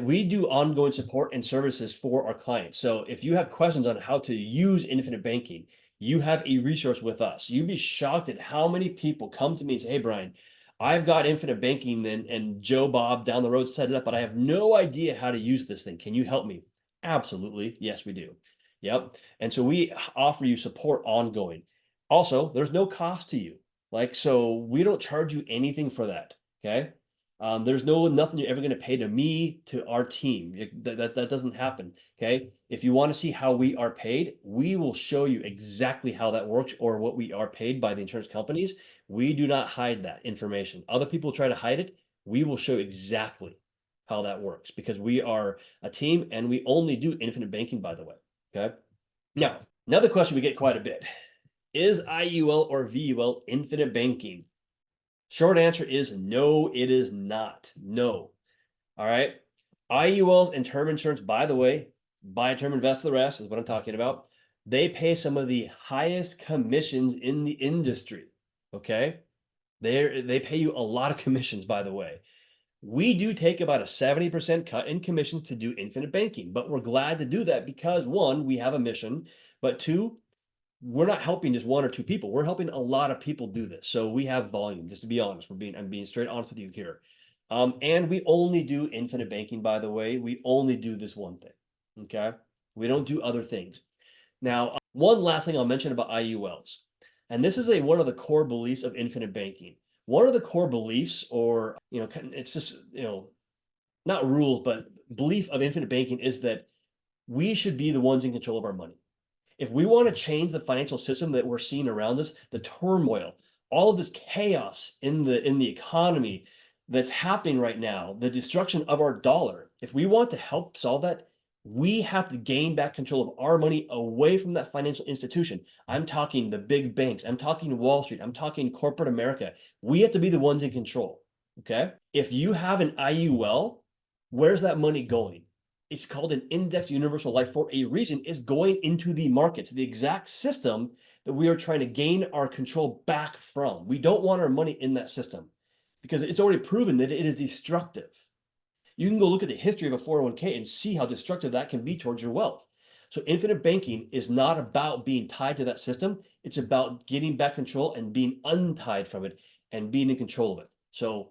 we do ongoing support and services for our clients. So if you have questions on how to use infinite banking, you have a resource with us. You'd be shocked at how many people come to me and say, hey, Brian, I've got infinite banking and Joe Bob down the road set it up, but I have no idea how to use this thing. Can you help me? Absolutely. Yes, we do. Yep. And so we offer you support ongoing. Also, there's no cost to you. So we don't charge you anything for that. Okay. There's nothing you're ever going to pay to me, to our team. That doesn't happen. Okay. If you want to see how we are paid, we will show you exactly how that works or what we are paid by the insurance companies. We do not hide that information. Other people try to hide it. We will show exactly how that works because we are a team and we only do infinite banking, by the way. Okay. Now, another question we get quite a bit Is IUL or VUL infinite banking? Short answer is no, it is not. No. All right. IULs and term insurance, by the way, buy a term, invest the rest is what I'm talking about. They pay some of the highest commissions in the industry. Okay. They pay you a lot of commissions, by the way. We do take about a 70% cut in commissions to do infinite banking, but we're glad to do that because one, we have a mission, but two, we're not helping just one or two people. We're helping a lot of people do this. So we have volume, just to be honest. I'm being straight honest with you here. And we only do infinite banking, by the way. We only do this one thing. Okay. We don't do other things. Now, one last thing I'll mention about IULs, and this is one of the core beliefs of infinite banking. One of the core beliefs, or it's just not rules, but belief of infinite banking is that we should be the ones in control of our money. If we want to change the financial system that we're seeing around us, the turmoil, all of this chaos in the economy that's happening right now, the destruction of our dollar, if we want to help solve that, we have to gain back control of our money away from that financial institution. I'm talking the big banks. I'm talking Wall Street. I'm talking corporate America. We have to be the ones in control. Okay. If you have an IUL, where's that money going? It's called an index universal life for a reason. Is going into the markets, the exact system that we are trying to gain our control back from. We don't want our money in that system because it's already proven that it is destructive. You can go look at the history of a 401k and see how destructive that can be towards your wealth. So infinite banking is not about being tied to that system. It's about getting back control and being untied from it and being in control of it. So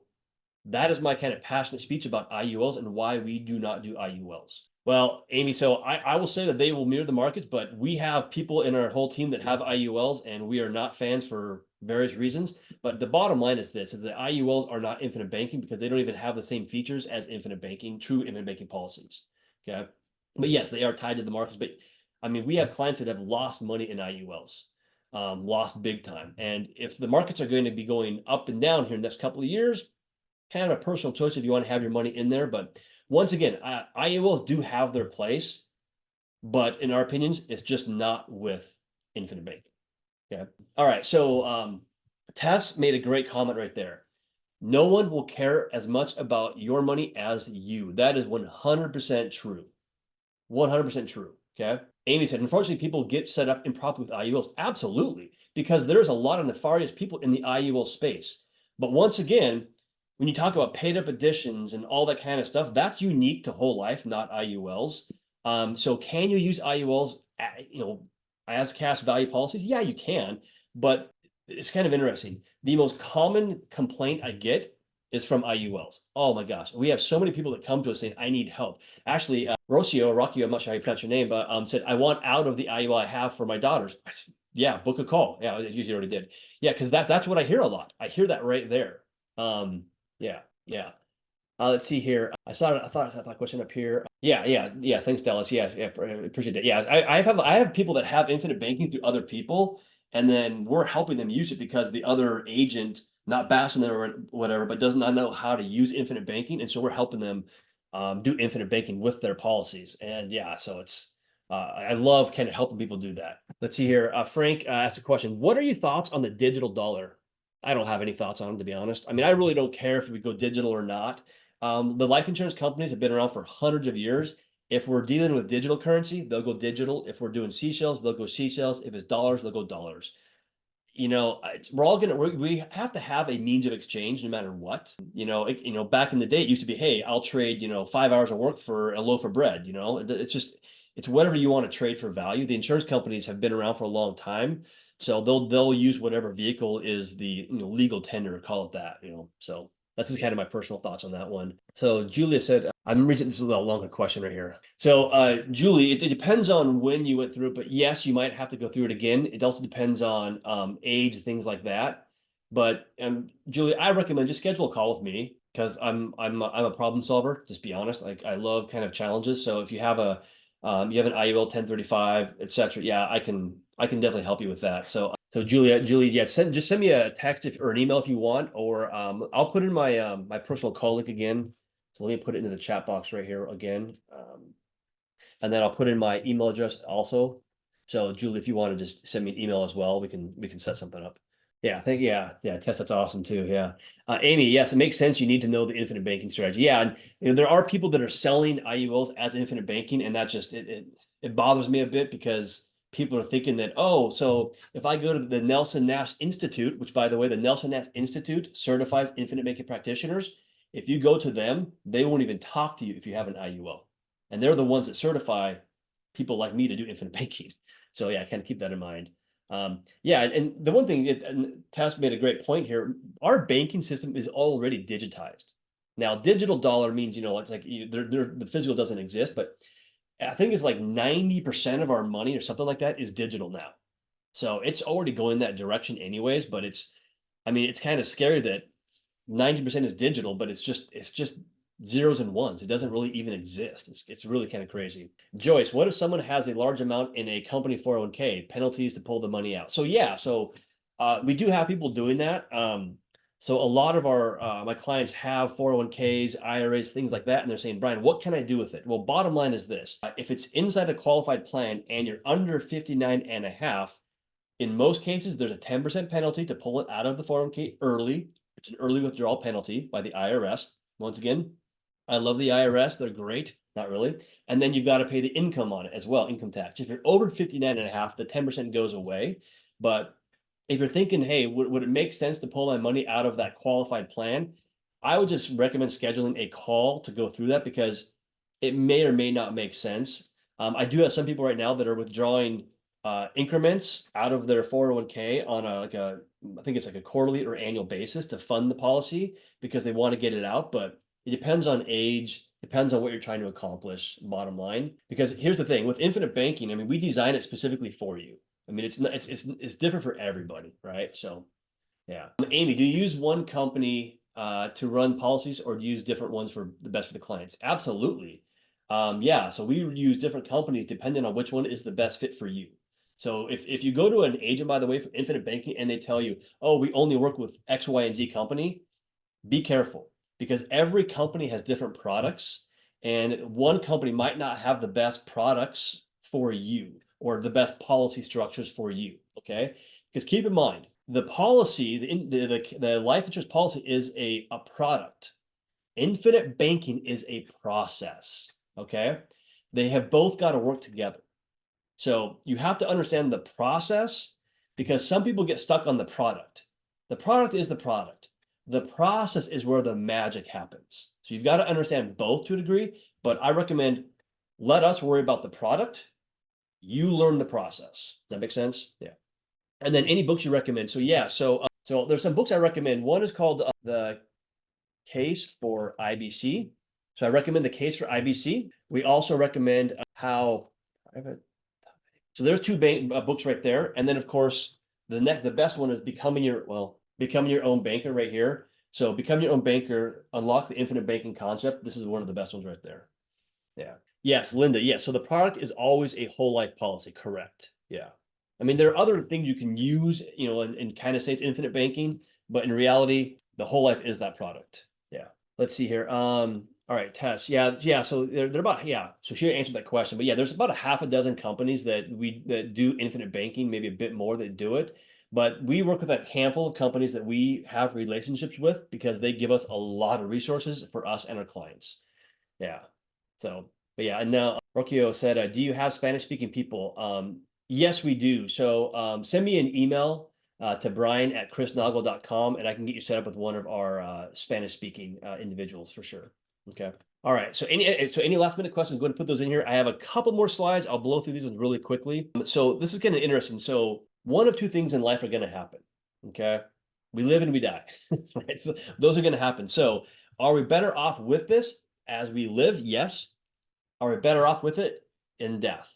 that is my kind of passionate speech about IULs and why we do not do IULs. Well, Amy, so I will say that they will mirror the markets, but we have people in our whole team that have IULs and we are not fans for various reasons. But the bottom line is this, is that IULs are not infinite banking because they don't even have the same features as infinite banking, true infinite banking policies. Okay. But yes, they are tied to the markets. But I mean, we have clients that have lost money in IULs, lost big time. And if the markets are going to be going up and down here in the next couple of years, kind of a personal choice if you want to have your money in there. But once again, IULs do have their place, but in our opinions, it's just not with infinite banking. Okay. All right. So Tess made a great comment right there. No one will care as much about your money as you. That is 100% true. 100% true. Okay. Amy said, unfortunately, people get set up improperly with IULs. Absolutely. Because there's a lot of nefarious people in the IUL space. But once again, when you talk about paid up additions and all that kind of stuff, that's unique to whole life, not IULs. So can you use IULs, as cash value policies? Yeah, you can, but it's kind of interesting. The most common complaint I get is from IULs. Oh my gosh, we have so many people that come to us saying, I need help. Actually, Rocky, I'm not sure how you pronounce your name, but said, I want out of the IUL I have for my daughters. I said, yeah, book a call. Yeah, you already did. Yeah, because that's what I hear a lot. I hear that right there. Yeah. Let's see here. I thought a question up here. Yeah. Thanks, Dallas. Yeah. Appreciate that. Yeah, I have people that have infinite banking through other people, and then we're helping them use it because the other agent, not bashing them or whatever, but does not know how to use infinite banking, and so we're helping them do infinite banking with their policies. And yeah, so it's I love kind of helping people do that. Let's see here. Frank asked a question. What are your thoughts on the digital dollar? I don't have any thoughts on them, to be honest. I mean, I really don't care if we go digital or not. The life insurance companies have been around for hundreds of years. If we're dealing with digital currency, they'll go digital. If we're doing seashells, they'll go seashells. If it's dollars, they'll go dollars. We have to have a means of exchange no matter what. Back in the day, it used to be, hey, I'll trade 5 hours of work for a loaf of bread. It's whatever you want to trade for value. The insurance companies have been around for a long time. So they'll use whatever vehicle is the legal tender, call it that. So that's just kind of my personal thoughts on that one. So Julia said, I'm reading, this is a little longer question right here. So Julie, it depends on when you went through it, but yes, you might have to go through it again. It also depends on age, things like that. But Julie, I recommend just schedule a call with me because I'm a problem solver. Just be honest. Like I love kind of challenges. So if you have an IUL 1035, etc. Yeah, I can definitely help you with that. So Julie, yeah, just send me a text or an email if you want, or I'll put in my my personal call link again. So let me put it into the chat box right here again, and then I'll put in my email address also. So Julie, if you want to just send me an email as well, we can set something up. Yeah, Tess, that's awesome too. Yeah. Amy, yes, it makes sense. You need to know the infinite banking strategy. Yeah, and there are people that are selling IULs as infinite banking, and that just it bothers me a bit because people are thinking that, oh, so if I go to the Nelson Nash Institute, which by the way, the Nelson Nash Institute certifies infinite banking practitioners, if you go to them, they won't even talk to you if you have an IUL. And they're the ones that certify people like me to do infinite banking. So yeah, kind of keep that in mind. Yeah, and the one thing, and Tess made a great point here. Our banking system is already digitized. Now, digital dollar means, it's like the physical doesn't exist, but I think it's like 90% of our money or something like that is digital now. So it's already going that direction anyways, but it's kind of scary that 90% is digital, but it's just zeros and ones. It doesn't really even exist. It's really kind of crazy. Joyce, what if someone has a large amount in a company 401k, penalties to pull the money out? So yeah, we do have people doing that. So a lot of our my clients have 401ks, IRAs, things like that, and they're saying, Brian, what can I do with it? Well, bottom line is this: if it's inside a qualified plan and you're under 59 and a half, in most cases, there's a 10% penalty to pull it out of the 401k early. It's an early withdrawal penalty by the IRS. Once again, I love the IRS. They're great. Not really. And then you've got to pay the income on it as well, income tax. If you're over 59 and a half, the 10% goes away. But if you're thinking, hey, would it make sense to pull my money out of that qualified plan? I would just recommend scheduling a call to go through that because it may or may not make sense. I do have some people right now that are withdrawing increments out of their 401k on I think it's like a quarterly or annual basis to fund the policy because they want to get it out. But it depends on age, depends on what you're trying to accomplish, bottom line. Because here's the thing with infinite banking, we design it specifically for you. It's different for everybody, right? So yeah. Amy, do you use one company to run policies or do you use different ones for the best for the clients? Absolutely. Yeah, so we use different companies depending on which one is the best fit for you. So if you go to an agent, by the way, for infinite banking and they tell you, oh, we only work with X, Y, and Z company, be careful because every company has different products and one company might not have the best products for you or the best policy structures for you, okay? Because keep in mind, the policy, the life insurance policy is a product. Infinite banking is a process, okay? They have both got to work together. So you have to understand the process because some people get stuck on the product. The product is the product. The process is where the magic happens. So you've got to understand both to a degree, but I recommend let us worry about the product. You learn the process. Does that make sense? Yeah. And then any books you recommend. So yeah, so there's some books I recommend. One is called The Case for IBC. So I recommend The Case for IBC. We also recommend How Private. So there's two books right there. And then of course, the best one is Becoming Your Own Banker right here. So Become Your Own Banker, Unlock the Infinite Banking Concept. This is one of the best ones right there. Yeah. Yes, Linda. Yes. So the product is always a whole life policy. Correct. Yeah. There are other things you can use, and kind of say it's infinite banking, but in reality, the whole life is that product. Yeah. Let's see here. All right, Tess. Yeah. So they're about, yeah. So she answered that question, but yeah, there's about a half a dozen companies that do infinite banking, maybe a bit more that do it. But we work with a handful of companies that we have relationships with because they give us a lot of resources for us and our clients. Yeah. So, but yeah, and now Rocchio said, do you have Spanish speaking people? Yes, we do. So send me an email to brian@chrisnaugle.com and I can get you set up with one of our Spanish speaking individuals for sure. Okay. All right. So any last minute questions, go ahead and put those in here. I have a couple more slides. I'll blow through these ones really quickly. So this is kind of interesting. So one of two things in life are going to happen. Okay. We live and we die. Right. So those are going to happen. So are we better off with this as we live? Yes. Are we better off with it in death?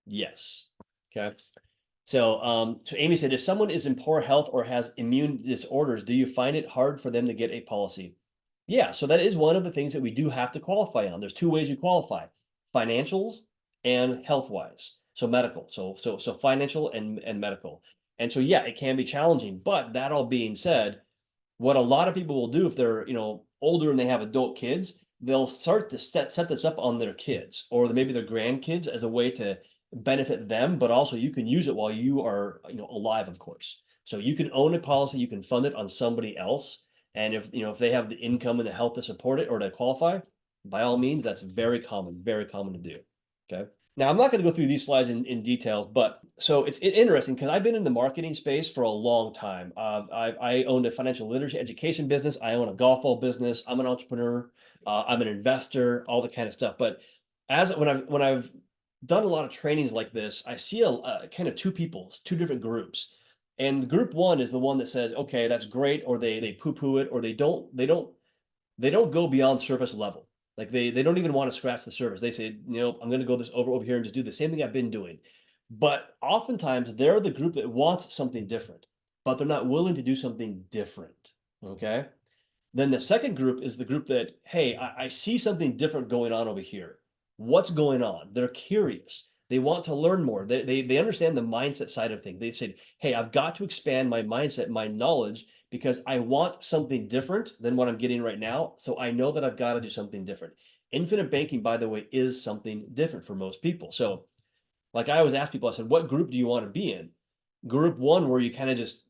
Yes. Okay. So Amy said, if someone is in poor health or has immune disorders, do you find it hard for them to get a policy? Yeah, so that is one of the things that we do have to qualify on. There's two ways you qualify: financials and health-wise. So medical, so financial and medical. And so yeah, it can be challenging. But that all being said, what a lot of people will do if they're older and they have adult kids, they'll start to set this up on their kids or maybe their grandkids as a way to benefit them, but also you can use it while you are, alive, of course. So you can own a policy, you can fund it on somebody else. And if they have the income and the health to support it or to qualify, by all means, that's very common to do. Okay. Now, I'm not going to go through these slides in details, but so it's interesting because I've been in the marketing space for a long time. I owned a financial literacy education business. I own a golf ball business. I'm an entrepreneur. I'm an investor, all the kind of stuff. But when I've done a lot of trainings like this, I see a kind of two different groups. And group one is the one that says, okay, that's great, or they poo-poo it, or they don't go beyond surface level. Like they don't even want to scratch the surface. They say, I'm going to go this over here and just do the same thing I've been doing. But oftentimes they're the group that wants something different, but they're not willing to do something different. Okay. Then the second group is the group that, hey, I see something different going on over here. What's going on? They're curious. They want to learn more. They understand the mindset side of things. They said, hey, I've got to expand my mindset, my knowledge, because I want something different than what I'm getting right now. So I know that I've got to do something different. Infinite banking, by the way, is something different for most people. So like I always ask people, I said, what group do you want to be in? Group one, where you kind of just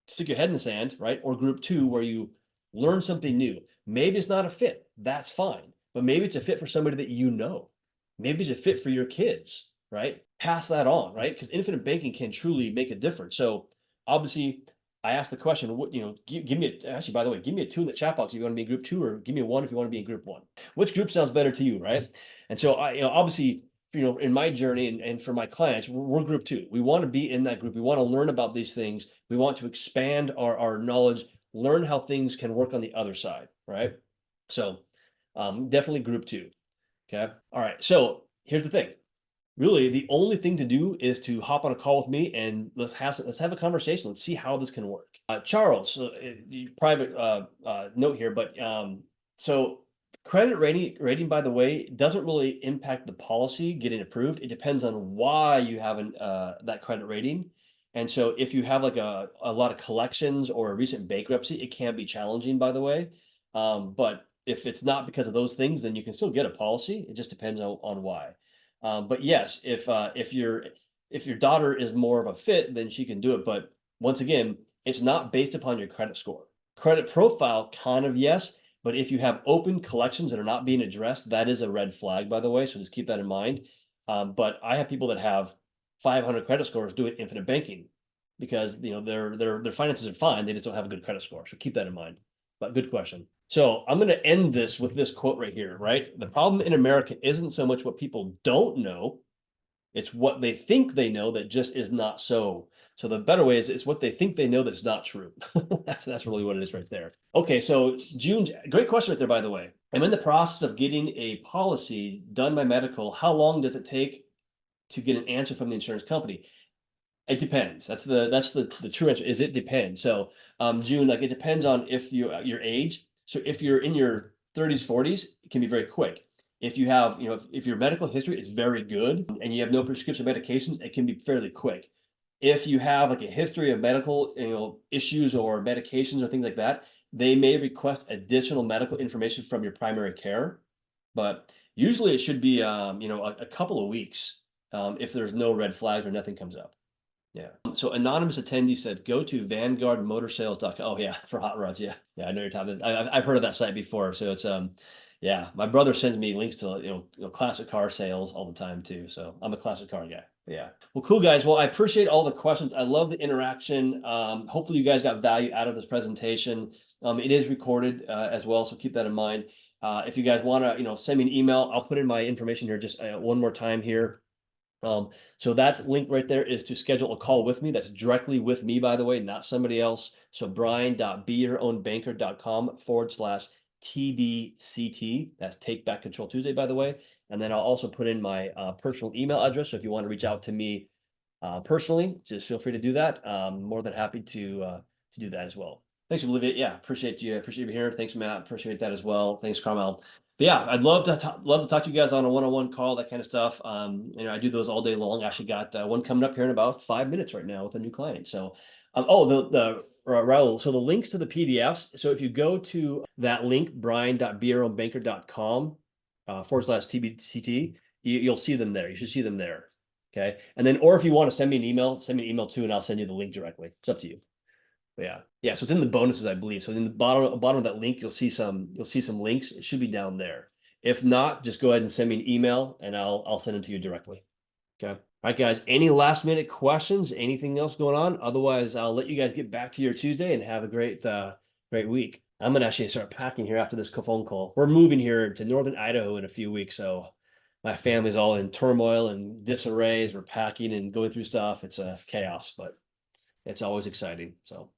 stick your head in the sand, right? Or group two, where you learn something new. Maybe it's not a fit. That's fine. But maybe it's a fit for somebody that you know. Maybe it's a fit for your kids, right? Pass that on, right? Because infinite banking can truly make a difference. So obviously, I asked the question, give me actually, by the way, give me a two in the chat box if you want to be in group two, or give me a one if you want to be in group one. Which group sounds better to you, right? And so obviously, in my journey and for my clients, we're group two. We want to be in that group. We want to learn about these things. We want to expand our knowledge, learn how things can work on the other side, right? So definitely group two. Okay. All right. So here's the thing. Really, the only thing to do is to hop on a call with me and let's have a conversation. Let's see how this can work. Charles, private note here, but so credit rating, by the way, doesn't really impact the policy getting approved. It depends on why you have that credit rating. And so if you have like a lot of collections or a recent bankruptcy, it can be challenging, by the way. But if it's not because of those things, then you can still get a policy. It just depends on why. But yes, if your daughter is more of a fit, then she can do it. But once again, it's not based upon your credit score. Credit profile, kind of yes, but if you have open collections that are not being addressed, that is a red flag, by the way. So just keep that in mind. But I have people that have 500 credit scores doing infinite banking because their finances are fine. They just don't have a good credit score. So keep that in mind. But good question. So I'm going to end this with this quote right here, right? The problem in America isn't so much what people don't know. It's what they think they know that just is not so. So the better way is it's what they think they know that's not true. That's really what it is right there. Okay, so June, great question right there, by the way. I'm in the process of getting a policy done by medical. How long does it take to get an answer from the insurance company? It depends. That's the true answer is it depends. So June, like it depends on if your age. So if you're in your 30s, 40s, it can be very quick. If you have, if your medical history is very good and you have no prescription medications, it can be fairly quick. If you have like a history of medical, issues or medications or things like that, they may request additional medical information from your primary care. But usually it should be, a couple of weeks if there's no red flags or nothing comes up. Yeah. So anonymous attendee said, go to vanguardmotorsales.com. Oh yeah, for hot rods. Yeah. Yeah. I know you're talking. I've heard of that site before. So it's, yeah, my brother sends me links to, classic car sales all the time too. So I'm a classic car guy. Yeah. Well, cool guys. Well, I appreciate all the questions. I love the interaction. Hopefully you guys got value out of this presentation. It is recorded as well. So keep that in mind. If you guys want to, send me an email, I'll put in my information here just one more time here. So that's linked right there is to schedule a call with me. That's directly with me, by the way, not somebody else. So brian.beyourownbanker.com/TBCT. That's Take Back Control Tuesday, by the way. And then I'll also put in my personal email address. So if you want to reach out to me personally, just feel free to do that. More than happy to do that as well. Thanks, Olivia. Yeah, appreciate you being here. Thanks, Matt. Appreciate that as well. Thanks, Carmel. But yeah, I'd love to talk to you guys on a one-on-one call, that kind of stuff. I do those all day long. I actually got one coming up here in about 5 minutes right now with a new client. So, Raul. So the links to the PDFs. So if you go to that link, brian.beyourownbanker.com /TBCT, you'll see them there. You should see them there. Okay. And then, or if you want to send me an email too, and I'll send you the link directly. It's up to you. But yeah. Yeah. So it's in the bonuses, I believe. So in the bottom of that link, you'll see some links. It should be down there. If not, just go ahead and send me an email and I'll send it to you directly. Okay. All right, guys. Any last minute questions? Anything else going on? Otherwise, I'll let you guys get back to your Tuesday and have a great week. I'm gonna actually start packing here after this phone call. We're moving here to northern Idaho in a few weeks, so my family's all in turmoil and disarray as we're packing and going through stuff. It's a chaos, but it's always exciting. So, all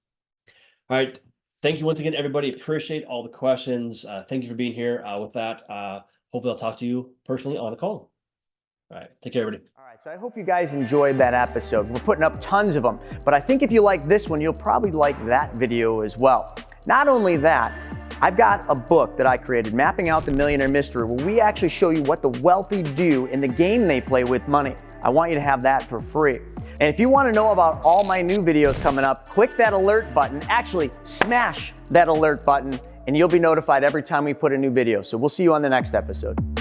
right. Thank you once again, everybody. Appreciate all the questions. Thank you for being here. With that, hopefully I'll talk to you personally on a call. All right. Take care, everybody. All right, so I hope you guys enjoyed that episode. We're putting up tons of them, but I think if you like this one, you'll probably like that video as well. Not only that, I've got a book that I created, Mapping Out the Millionaire Mystery, where we actually show you what the wealthy do in the game they play with money. I want you to have that for free. And if you want to know about all my new videos coming up, click that alert button. Actually, smash that alert button, and you'll be notified every time we put a new video. So we'll see you on the next episode.